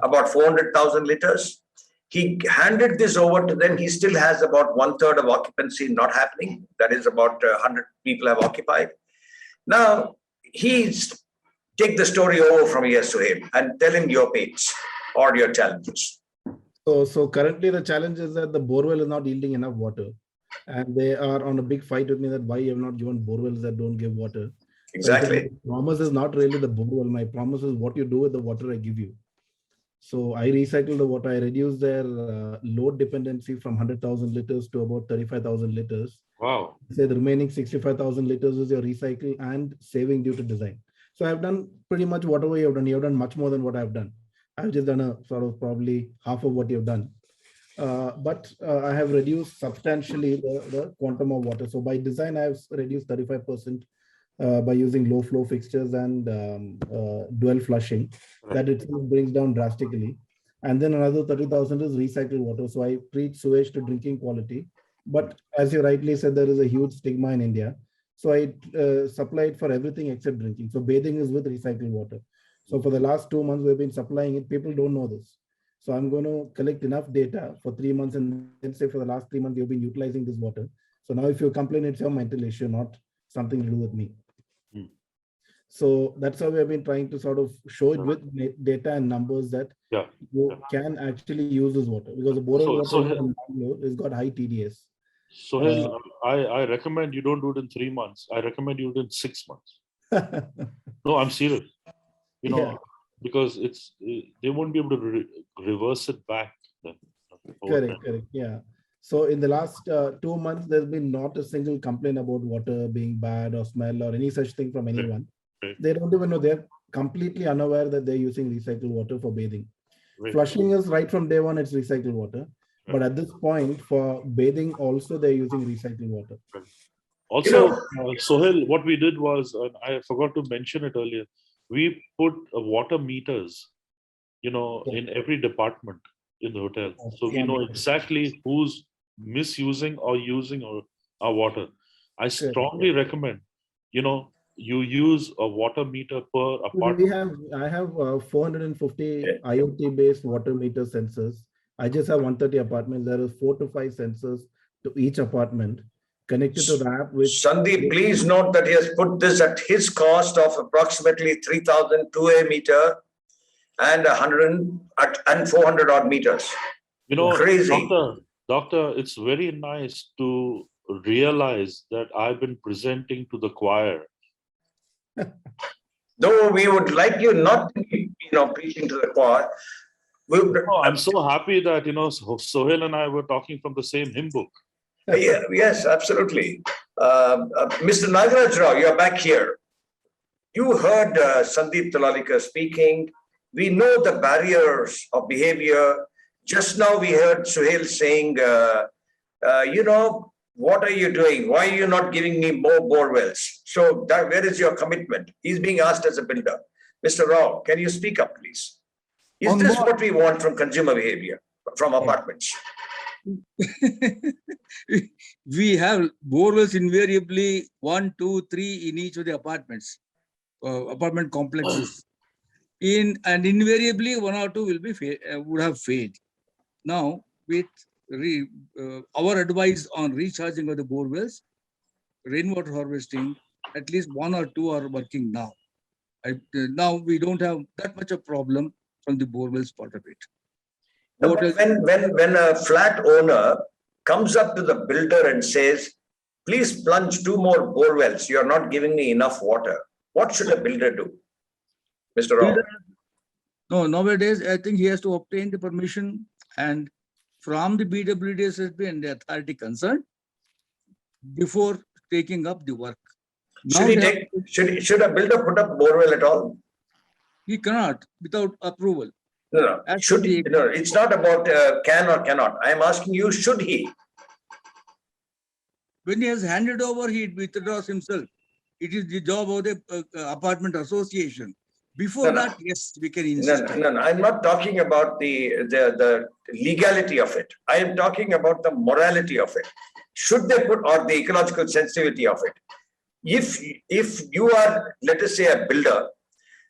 about 400,000 liters. He handed this over to them. He still has about 1/3 of occupancy not happening. That is about 100 people have occupied. Now, take the story over from here, Suhail, and tell him your pains or your challenges. So currently the challenge is that the borewell is not yielding enough water, and they are on a big fight with me that why you have not given borewells that don't give water. Exactly. So my promise is not really the borewell. My promise is what you do with the water I give you. So I recycle the water. I reduce their load dependency from 100,000 liters to about 35,000 liters. Wow. Say the remaining 65,000 liters is your recycle and saving due to design. So I've done pretty much whatever you have done. You have done much more than what I've done. I've just done a sort of probably half of what you've done. But I have reduced substantially the quantum of water. So by design, I've reduced 35% by using low flow fixtures and dual flushing. That itself brings down drastically. And then another 30,000 is recycled water. So I treat sewage to drinking quality. But as you rightly said, there is a huge stigma in India. So I supply it for everything except drinking. So bathing is with recycled water. So for the last 2 months, we've been supplying it. People don't know this. So I'm going to collect enough data for 3 months and then say for the last 3 months, you've been utilizing this water. So now if you complain, it's your mental issue, not something to do with me. So that's how we have been trying to sort of show it with data and numbers that you can actually use this water, because the borehole water in Bangalore has got high TDS. So I recommend you don't do it in 3 months. I recommend you do it in 6 months. No, I'm serious. Because they won't be able to reverse it back. Correct. Yeah. So in the last 2 months, there's been not a single complaint about water being bad or smell or any such thing from anyone. They don't even know. They're completely unaware that they're using recycled water for bathing. Flushing is right from day one, it's recycled water. But at this point, for bathing also, they're using recycled water. Also, Sohail, what we did was, I forgot to mention it earlier, we put water meters, in every department in the hotel. So we know exactly who's misusing or using our water. I strongly recommend, you use a water meter per apartment. I have 450 IoT-based water meter sensors. I just have 130 apartments. There are 4 to 5 sensors to each apartment connected to the app. Sandeep, please note that he has put this at his cost of approximately 3,000 2A meter and 400 odd meters. Crazy. Doctor, it's very nice to realize that I've been presenting to the choir. Though we would like you not to be, preaching to the choir. I'm so happy that, Sohail and I were talking from the same hymn book. Yes, absolutely. Mr. Nagaraj Rao, you're back here. You heard Sandeep Talalika speaking. We know the barriers of behavior. Just now we heard Suhail saying, what are you doing? Why are you not giving me more bore wells? So where is your commitment? He's being asked as a builder. Mr. Rao, can you speak up, please? Is this what we want from consumer behavior, from apartments? We have borewells invariably 1, 2, 3 in each of the apartments, apartment complexes. And invariably 1 or 2 will be would have failed. Now, with our advice on recharging of the borewells, rainwater harvesting, at least 1 or 2 are working now. Now we don't have that much of problem from the borewells part of it. No, but when a flat owner comes up to the builder and says, please plunge 2 more borewells, you are not giving me enough water, what should a builder do, Mr. Rao? No, nowadays I think he has to obtain the permission and from the BWDSSB and the authority concerned before taking up the work. Should a builder put up borewell at all? He cannot without approval. No. Should he? No, it's not about can or cannot. I am asking you, should he? When he has handed over, he withdraws himself. It is the job of the apartment association. Before that, yes, we can insist. No. I'm not talking about the legality of it. I am talking about the morality of it. Should they put, or the ecological sensitivity of it? If you are, let us say, a builder,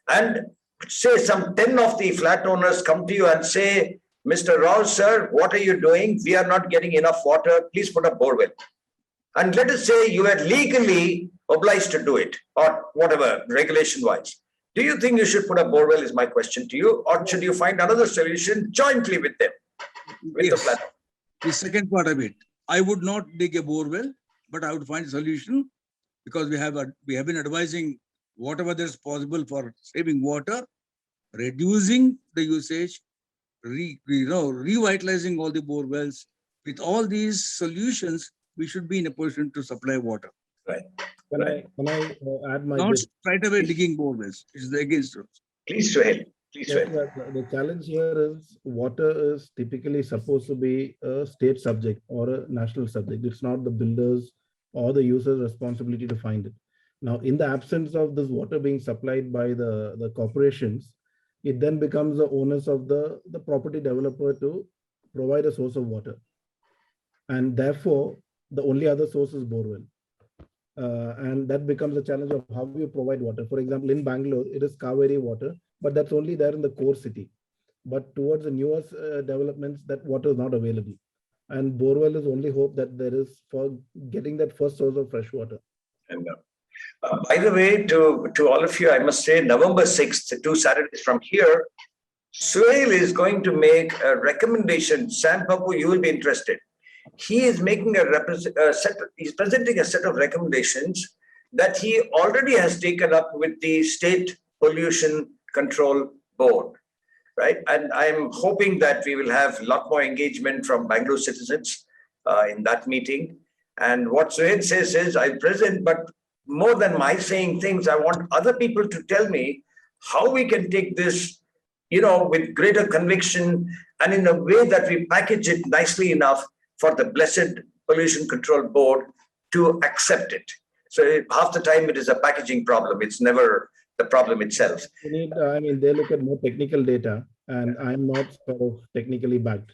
and say some 10 of the flat owners come to you and say, Mr. Rao, sir, what are you doing? We are not getting enough water. Please put a borewell. And let us say you are legally obliged to do it, or whatever, regulation-wise. Do you think you should put a borewell is my question to you, or should you find another solution jointly with them, with the flat? The second part of it, I would not dig a borewell, but I would find a solution because we have been advising whatever is possible for saving water, reducing the usage, revitalizing all the borewells. With all these solutions, we should be in a position to supply water. Right. Can I add my? Not straight away digging borewells. It is against us. Please go ahead. Please go ahead. The challenge here is water is typically supposed to be a state subject or a national subject. It's not the builders or the user's responsibility to find it. Now, in the absence of this water being supplied by the corporations, it then becomes the onus of the property developer to provide a source of water. And therefore, the only other source is borewell. And that becomes a challenge of how you provide water. For example, in Bangalore, it is Kaveri water, but that's only there in the core city. But towards the newest developments, that water is not available. And borewell is only hope that there is for getting that first source of fresh water. And by the way, to all of you, I must say, November 6th, 2 Saturdays from here, Suhail is going to make a recommendation. Sam Papu, you will be interested. He is making he's presenting a set of recommendations that he already has taken up with the State Pollution Control Board, right? And I'm hoping that we will have a lot more engagement from Bangalore citizens in that meeting. And what Suhail says is, I present, but more than my saying things, I want other people to tell me how we can take this, with greater conviction and in a way that we package it nicely enough for the blessed Pollution Control Board to accept it. So half the time it is a packaging problem. It's never the problem itself. They look at more technical data, and I'm not sort of technically backed.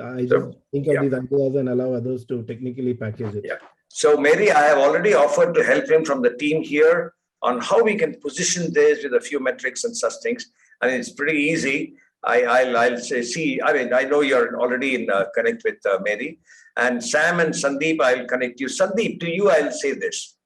I just think of these ideas and allow others to technically package it. Yeah. So Mary, I have already offered to help him from the team here on how we can position this with a few metrics and such things. I mean, it's pretty easy. I'll say, I know you're already in connect with Mary, and Sam and Sandeep, I'll connect you. Sandeep, to you, I'll say this.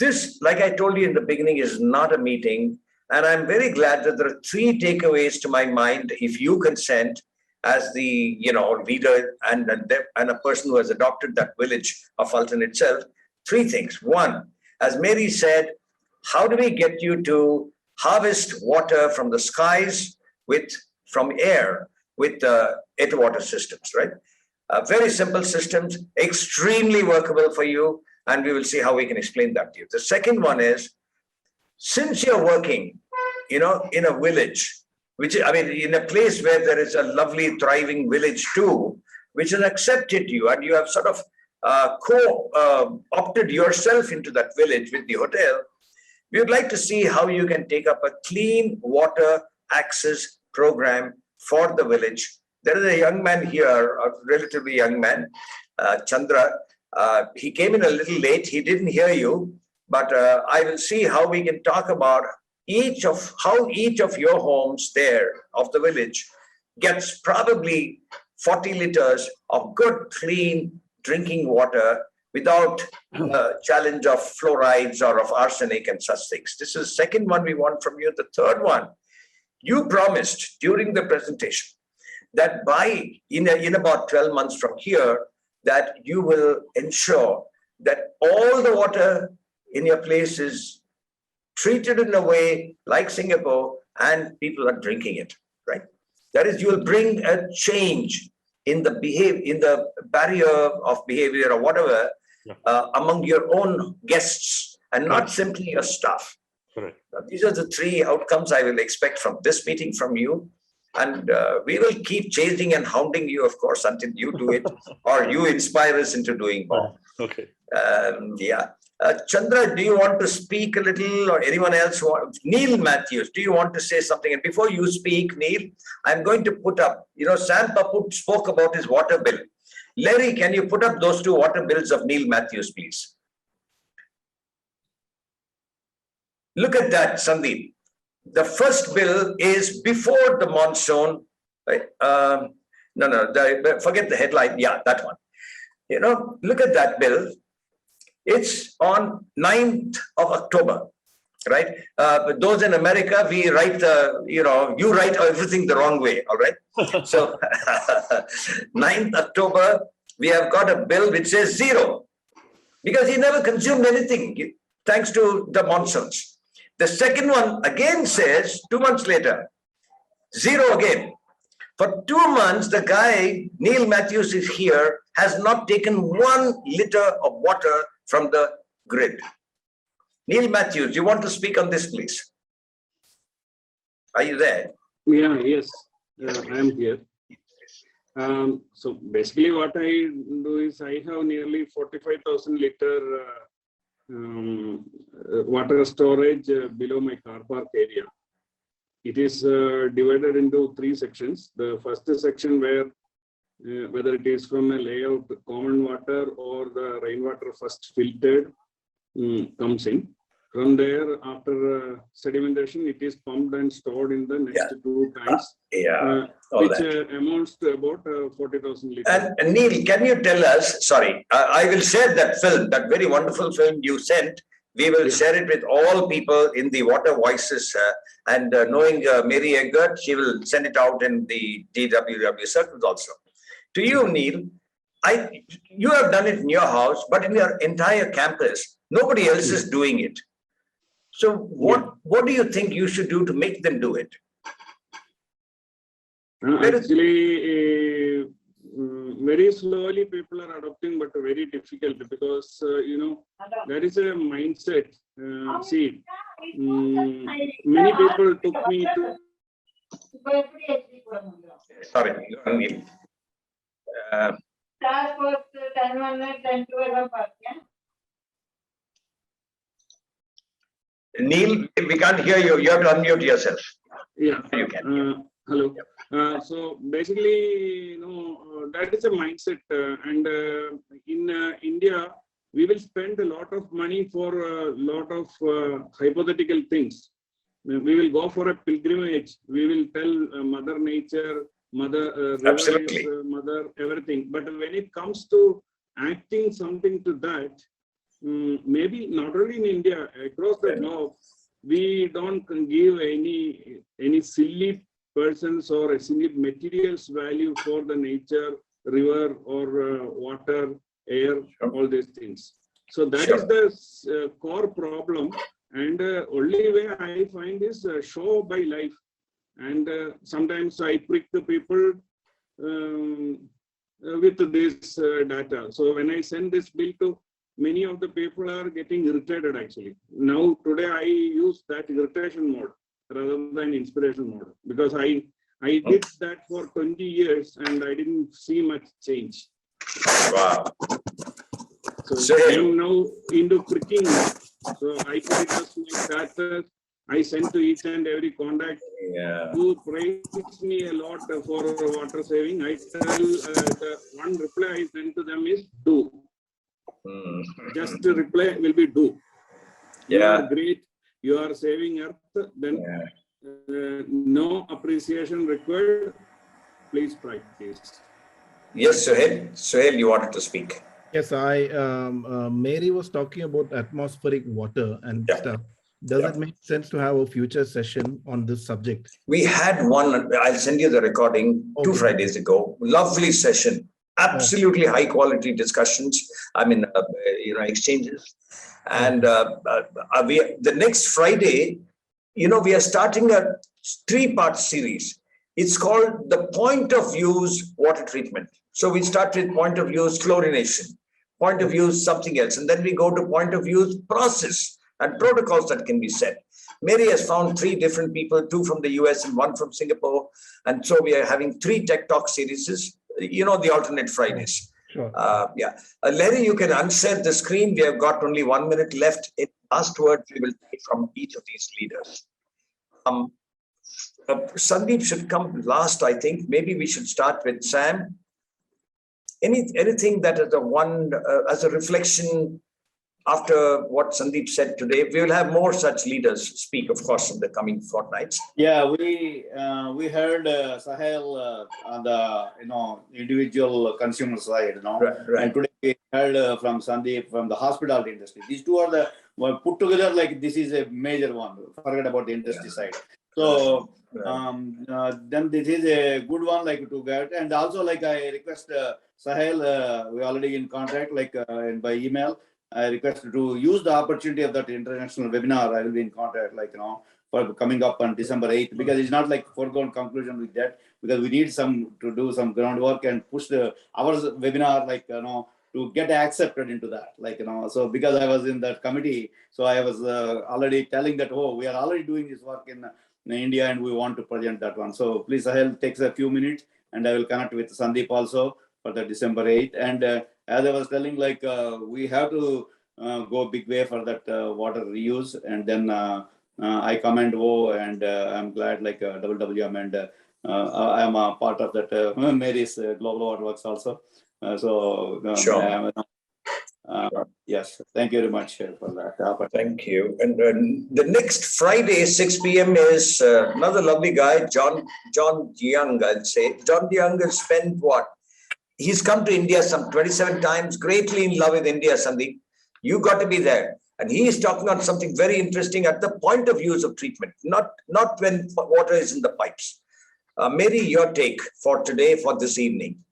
This, like I told you in the beginning, is not a meeting. And I'm very glad that there are 3 takeaways to my mind, if you consent, as the leader and a person who has adopted that village of Fulton itself. 3 things. 1, as Mary said, how do we get you to harvest water from the skies from air with water systems, right? Very simple systems, extremely workable for you, and we will see how we can explain that to you. The second one is, since you're working, in a village, in a place where there is a lovely, thriving village too, which has accepted you, and you have sort of opted yourself into that village with the hotel, we would like to see how you can take up a clean water access program for the village There is a young man here, a relatively young man, Chandra. He came in a little late. He didn't hear you, but I will see how we can talk about how each of your homes there of the village gets probably 40 liters of good, clean drinking water without challenge of fluorides or of arsenic and such things. This is the second one we want from you. The third one, you promised during the presentation that in about 12 months from here, that you will ensure that all the water in your place is treated in a way like Singapore and people are drinking it, right? That is, you will bring a change in the barrier of behavior or whatever among your own guests and not simply your staff. Correct. These are the three outcomes I will expect from this meeting from you. And we will keep chasing and hounding you, of course, until you do it or you inspire us into doing more. Okay. Yeah. Chandra, do you want to speak a little, or anyone else? Neil Matthews, do you want to say something? And before you speak, Neil, I'm going to put up, Sam Paput spoke about his water bill. Larry, can you put up those two water bills of Neil Matthews, please? Look at that, Sandeep. The first bill is before the monsoon. Right? Forget the headline. Yeah, that one. Look at that bill. It's on 9th of October, right? Those in America, we write, you write everything the wrong way, all right? So 9th October, we have got a bill which says 0 because he never consumed anything thanks to the monsoons. The second one again says 2 months later, 0 again. For 2 months, the guy, Neil Matthews is here, has not taken 1 liter of water from the grid. Neil Matthews, you want to speak on this, please? Are you there? Yeah, yes, I am here. So basically what I do is I have nearly 45,000 liter water storage below my car park area. It is divided into 3 sections. The first section where whether it is from a layout common water or the rainwater first filtered comes in. From there, after sedimentation, it is pumped and stored in the next 2 tanks, which amounts to about 40,000 liters. And Neil, can you tell us, sorry, I will share that film, that very wonderful film you sent. We will share it with all people in the Water Voices and knowing Mary Eggert, she will send it out in the DWW circles also. To you, Neil, you have done it in your house, but in your entire campus, nobody else is doing it. So what do you think you should do to make them do it? Actually, very slowly people are adopting, but very difficult because, there is a mindset. See, many people took me to... Sorry, Neil. Neil, we can't hear you. You have to unmute yourself. Yeah. You can. Hello. So basically, that is a mindset. And in India, we will spend a lot of money for a lot of hypothetical things. We will go for a pilgrimage. We will tell Mother Nature, Mother Absolutely. Mother everything. But when it comes to acting something to that, maybe not only in India, across the globe, we don't give any silly persons or a silly materials value for the nature, river or water, air, all these things. So that is the core problem. And only way I find is show by life. And sometimes I prick the people with this data. So when I send this bill to many of the people are getting irritated actually. Now today I use that irritation mode rather than inspiration mode because I did that for 20 years and I didn't see much change. Wow. So I am now into pricking. So I put it as my status I send to each and every contact Yeah. who praised me a lot for water saving. I tell the one reply I send to them is do. Just the reply will be do. You are great. You are saving earth. Then no appreciation required. Please practice. Yes, Suhail. Suhail, you wanted to speak. Yes, Mary was talking about atmospheric water and stuff. Does it make sense to have a future session on this subject? We had one, I'll send you the recording 2 Fridays ago. Lovely session. Absolutely high quality discussions. I mean, exchanges. And the next Friday, we are starting a 3-part series. It's called the point of use water treatment. So we start with point of use chlorination, point of use something else, and then we go to point of use process and protocols that can be set. Mary has found 3 different people, 2 from the US and 1 from Singapore. And so we are having 3 Tech Talk series, the alternate Fridays. Sure. Larry, you can unshare the screen. We have got only 1 minute left. In last words, we will take from each of these leaders. Sandeep should come last, I think. Maybe we should start with Sam. Anything that is as a reflection after what Sandeep said today? We will have more such leaders speak, of course, in the coming fortnights. Yeah, we heard Sahel on the individual consumer side, Right. And today we heard from Sandeep from the hospitality industry. These two are put together like this is a major one. Forget about the industry side. So then this is a good one like to get, and also like I request Sahel, we already in contact like by email. I request to use the opportunity of that international webinar. I will be in contact for coming up on December 8th, because it's not like foregone conclusion with that, because we need to do some groundwork and push our webinar to get accepted into that, so because I was in that committee, so I was already telling that, we are already doing this work in India and we want to present that one. So please, Sahel, takes a few minutes and I will connect with Sandeep also for the December 8th. And as I was telling, we have to go big way for that water reuse. And then I commend and I'm glad WWM and I am a part of that Mary's Global Water Works also. Sure. Yes, thank you very much for that. Thank you. And the next Friday, 6 p.m. is another lovely guy, John Young, I'll say. John Young has spent he's come to India some 27 times, greatly in love with India, Sandeep. You got to be there. And he is talking on something very interesting at the point of use of treatment, not when water is in the pipes. Mary, your take for today, for this evening.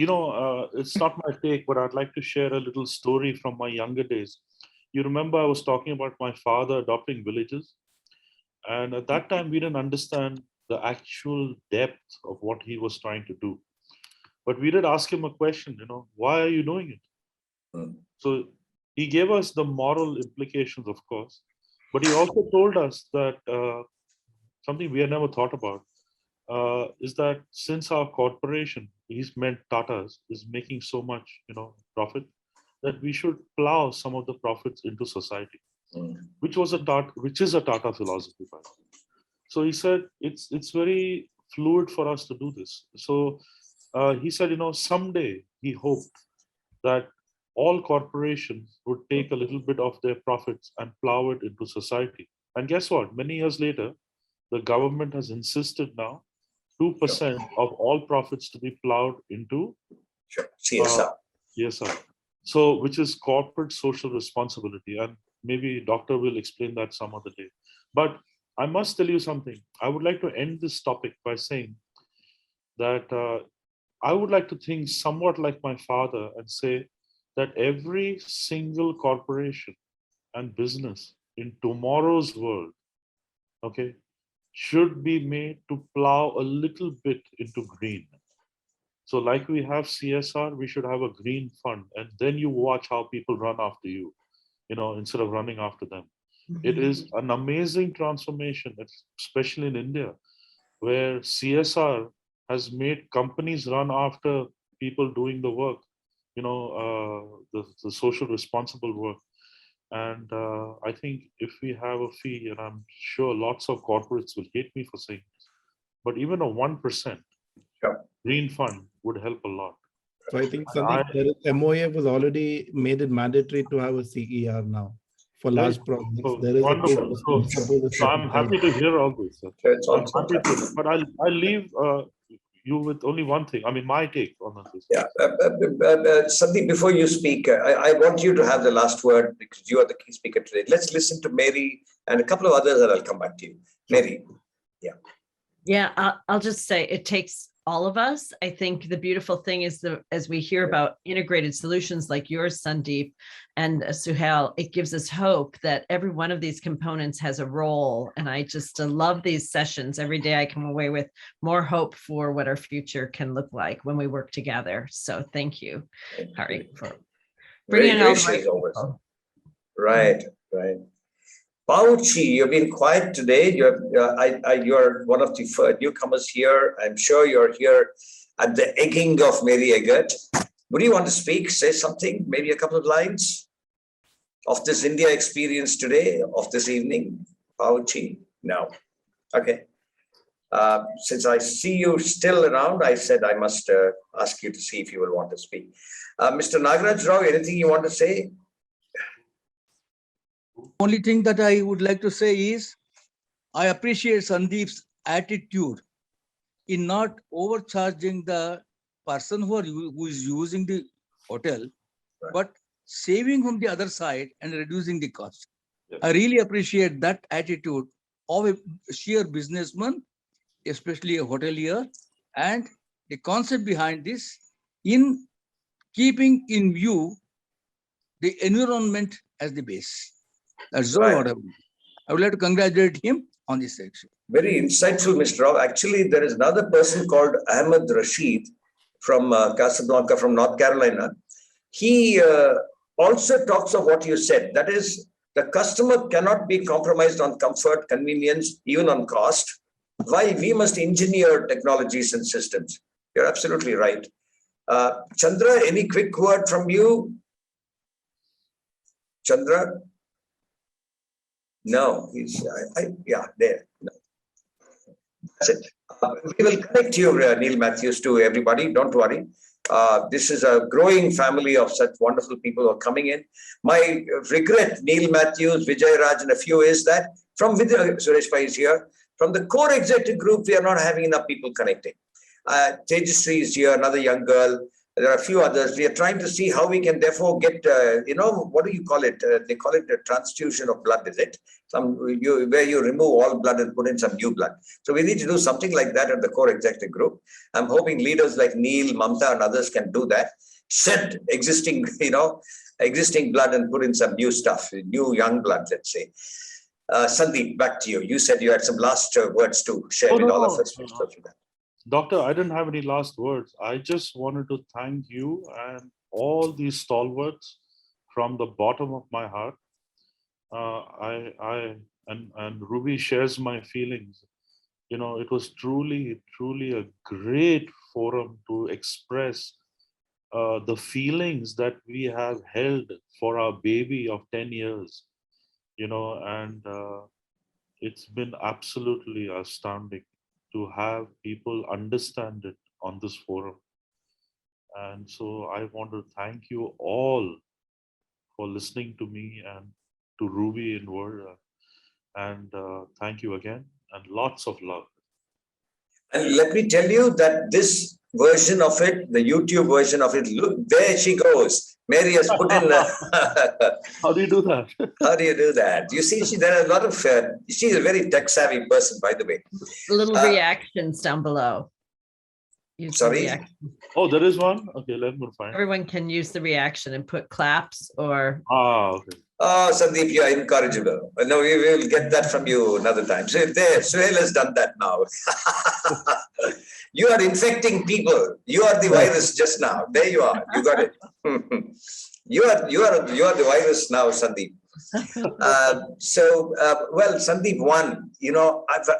It's not my take, but I'd like to share a little story from my younger days. You remember I was talking about my father adopting villages. And at that time, we didn't understand the actual depth of what he was trying to do. But we did ask him a question, why are you doing it? So he gave us the moral implications, of course. But he also told us that something we had never thought about. Is that since our corporation, he's meant Tatas, is making so much, profit, that we should plow some of the profits into society, which is a Tata philosophy. So he said it's very fluid for us to do this. So he said, someday he hoped that all corporations would take a little bit of their profits and plow it into society. And guess what? Many years later, the government has insisted now 2% of all profits to be plowed into CSR. CSR. So, which is corporate social responsibility. And maybe Doctor will explain that some other day. But I must tell you something. I would like to end this topic by saying that I would like to think somewhat like my father and say that every single corporation and business in tomorrow's world, should be made to plow a little bit into green. So like we have CSR, we should have a green fund, and then you watch how people run after you, instead of running after them. It is an amazing transformation, especially in India, where CSR has made companies run after people doing the work, the social responsible work. And I think if we have a fee, and I'm sure lots of corporates will hate me for saying this, but even a 1% green fund would help a lot. So I think Sandeep, MOA was already made it mandatory to have a CER now for large projects. So There is wonderful. So I'm happy to hear all this. I'm happy to, but I'll leave you with only one thing. I mean, my take on this. Yeah, Sandeep, before you speak, I want you to have the last word because you are the key speaker today. Let's listen to Mary and a couple of others, and I'll come back to you. Mary, yeah. Yeah, I'll just say it takes all of us. I think the beautiful thing is as we hear about integrated solutions like yours, Sandeep and Suhail, it gives us hope that every one of these components has a role. And I just love these sessions. Every day I come away with more hope for what our future can look like when we work together. So thank you, Hari, for bringing all the right people. Right, right. Pauchi, you've been quiet today. You're one of the newcomers here. I'm sure you're here at the egging of Mary Eggert. Would you want to speak, say something, maybe a couple of lines of this India experience today, of this evening? Pauchi? No. Okay. Since I see you still around, I said I must ask you to see if you will want to speak. Mr. Nagaraj Rao, anything you want to say? Only thing that I would like to say is, I appreciate Sandeep's attitude in not overcharging the person who is using the hotel, but saving from the other side and reducing the cost. Yes. I really appreciate that attitude of a sheer businessman, especially a hotelier, and the concept behind this in keeping in view the environment as the base. That's all what I would like to congratulate him on this section. Very insightful, Mr. Rao. Actually, there is another person called Ahmed Rashid from Casablanca, from North Carolina. He also talks of what you said. That is, the customer cannot be compromised on comfort, convenience, even on cost. Why we must engineer technologies and systems. You're absolutely right. Chandra, any quick word from you? Chandra? No, he's, yeah, there. No. That's it. We will connect you, Neil Matthews, to everybody. Don't worry. This is a growing family of such wonderful people who are coming in. My regret, Neil Matthews, Vijay Raj, and a few is that from Suresh Pai is here. From the core executive group, we are not having enough people connecting. Tejasri is here, another young girl. There are a few others. We are trying to see how we can therefore get, what do you call it? They call it a transfusion of blood, is it? Where you remove all blood and put in some new blood. So we need to do something like that at the core executive group. I'm hoping leaders like Neil, Mamta and others can do that. Shed existing, existing blood and put in some new stuff, new young blood, let's say. Sandeep, back to you. You said you had some last words to share with all of us. Doctor, I didn't have any last words. I just wanted to thank you and all these stalwarts from the bottom of my heart. And Ruby shares my feelings. It was truly a great forum to express the feelings that we have held for our baby of 10 years, and it's been absolutely astounding to have people understand it on this forum. And so I want to thank you all for listening to me and to Ruby in Word. And thank you again, and lots of love. And let me tell you that this version of it, the YouTube version of it, look, there she goes. Mary has put in. How do you do that? How do you do that? You see, there are a lot of, she's a very tech savvy person, by the way. Little reactions down below. Use sorry? Oh, there is one? Okay, let me find. Everyone can use the reaction and put claps or. Okay. Oh, Sandeep, you are incorrigible. No, we will get that from you another time. So there, Suhail has done that now. You are infecting people. You are the virus just now. There you are. You got it. You are the virus now, Sandeep. Well, Sandeep, one,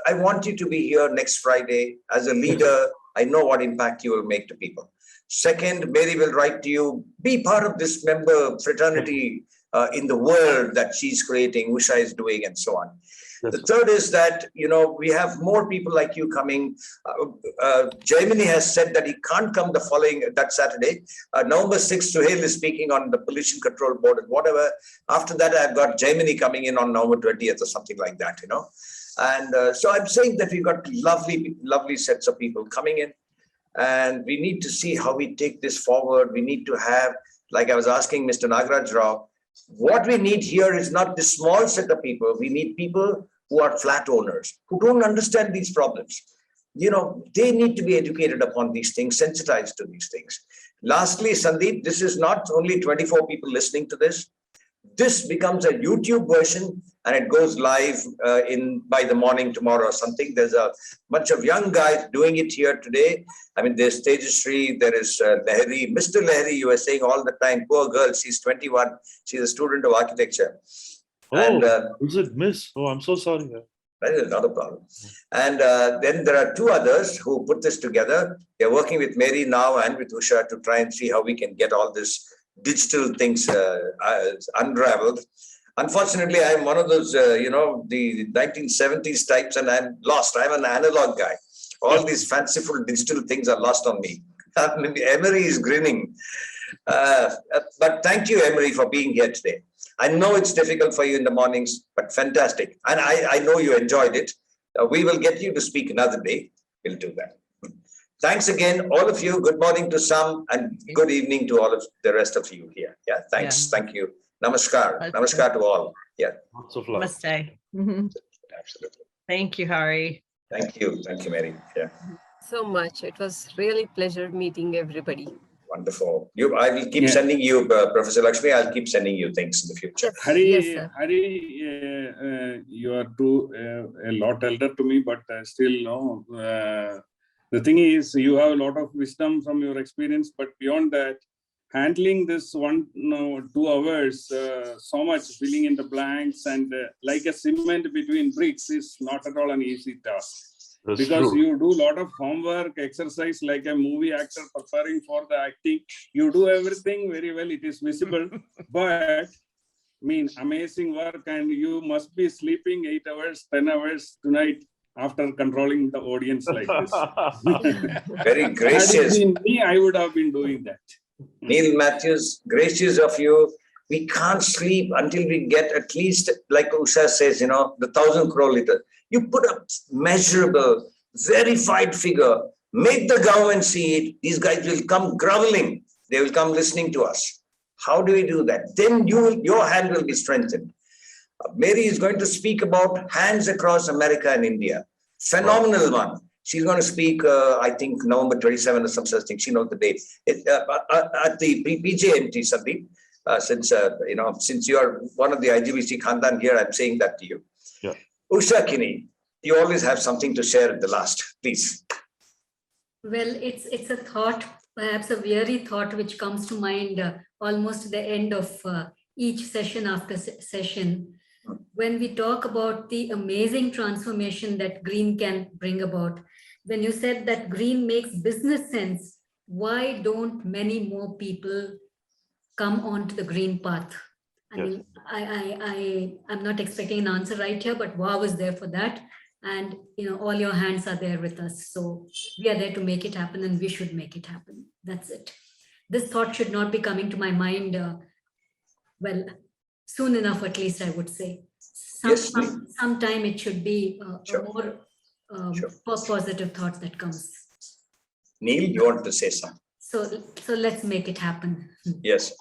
I want you to be here next Friday as a leader. I know what impact you will make to people. Second, Mary will write to you, be part of this member fraternity in the world that she's creating, Usha is doing, and so on. That's the third is that, we have more people like you coming. Jaimini has said that he can't come that Saturday. November 6th, Suhail is speaking on the Pollution Control Board and whatever. After that, I've got Jaimini coming in on November 20th or something like that, And so I'm saying that we've got lovely, lovely sets of people coming in. And we need to see how we take this forward. We need to have, like I was asking Mr. Nagaraj Rao, what we need here is not this small set of people. We need people who are flat owners, who don't understand these problems. They need to be educated upon these things, sensitized to these things. Lastly, Sandeep, this is not only 24 people listening to this. This becomes a YouTube version and it goes live by the morning tomorrow or something. There's a bunch of young guys doing it here today. I mean, there's Tejashree, there is Lahiri. Mr. Lahiri, you were saying all the time, poor girl, she's 21. She's a student of architecture. Oh, and, is it miss? Oh, I'm so sorry. That is not a problem. And then there are two others who put this together. They're working with Mary now and with Usha to try and see how we can get all this digital things unraveled. Unfortunately, I'm one of those, the 1970s types, and I'm lost. I'm an analog guy. All these fanciful digital things are lost on me. Emery is grinning. But thank you, Emery, for being here today. I know it's difficult for you in the mornings, but fantastic. And I know you enjoyed it. We will get you to speak another day. We'll do that. Thanks again, all of you. Good morning to some and good evening to all of the rest of you here. Yeah, thanks. Yeah. Thank you. Namaskar. Namaskar to all. Yeah. Lots of love. Namaste. Absolutely. Thank you, Hari. Thank you. Thank you, Mary. Yeah. So much. It was really pleasure meeting everybody. Wonderful. I will keep sending you, Professor Lakshmi, I'll keep sending you things in the future. Yes, Hari, you are a lot elder to me, but still, no. The thing is, you have a lot of wisdom from your experience, but beyond that, handling this 2 hours, so much filling in the blanks and like a cement between bricks is not at all an easy task. That's because true. You do a lot of homework, exercise like a movie actor preparing for the acting. You do everything very well. It is visible, but amazing work, and you must be sleeping 8 hours, 10 hours tonight after controlling the audience like this. Very gracious. Had it been me, I would have been doing that. Neil Matthews, gracious of you. We can't sleep until we get at least, like Usha says, the 1,000 crore liters. You put a measurable, verified figure, make the government see it. These guys will come groveling. They will come listening to us. How do we do that? Then your hand will be strengthened. Mary is going to speak about hands across America and India. Phenomenal one. She's going to speak, I think, November 27 or some such thing. She knows the date. At the PJMT, Sandeep, since you are one of the IGBC Khandan here, I'm saying that to you. Yeah. Usha Kini, you always have something to share at the last, please. Well, it's a thought, perhaps a weary thought, which comes to mind almost the end of each session after session. When we talk about the amazing transformation that green can bring about, when you said that green makes business sense, why don't many more people come onto the green path? I mean, I'm not expecting an answer right here, but wow is there for that. And, all your hands are there with us. So we are there to make it happen, and we should make it happen. That's it. This thought should not be coming to my mind, soon enough, at least, I would say. Sometime it should be a more positive thought that comes. Neil, you want to say something? So let's make it happen. Yes.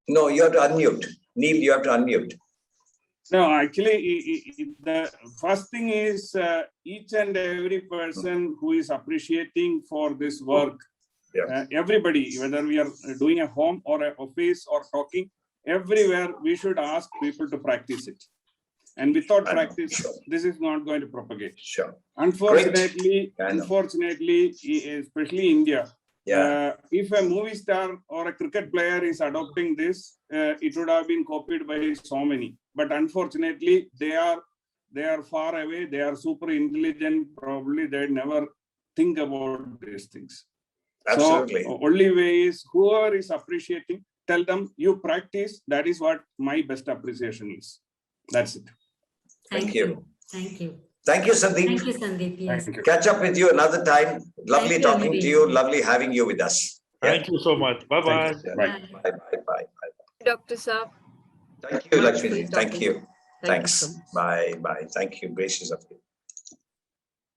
No, you have to unmute. Neil, you have to unmute. No, actually, the first thing is each and every person who is appreciating for this work, everybody, whether we are doing a home or an office or talking, everywhere we should ask people to practice it. And without practice, this is not going to propagate. Sure. Unfortunately, especially India, if a movie star or a cricket player is adopting this, it would have been copied by so many. But unfortunately, they are far away. They are super intelligent. Probably they never think about these things. Absolutely. So only way is whoever is appreciating, tell them, you practice. That is what my best appreciation is. That's it. Thank you. Thank you. Thank you, Sandeep. Thank you, Sandeep. Yes. Thank you. Catch up with you another time. Lovely Thank you, talking to Anil. you. Lovely having you with us. Thank you so much. Bye-bye. Yeah. Bye. Bye. Bye. Dr. Saab. Thank you, Wonderful Lakshmi. Thank talking. you. Thank you Thanks. so much. Bye. Bye. Thank you. Gracious of you.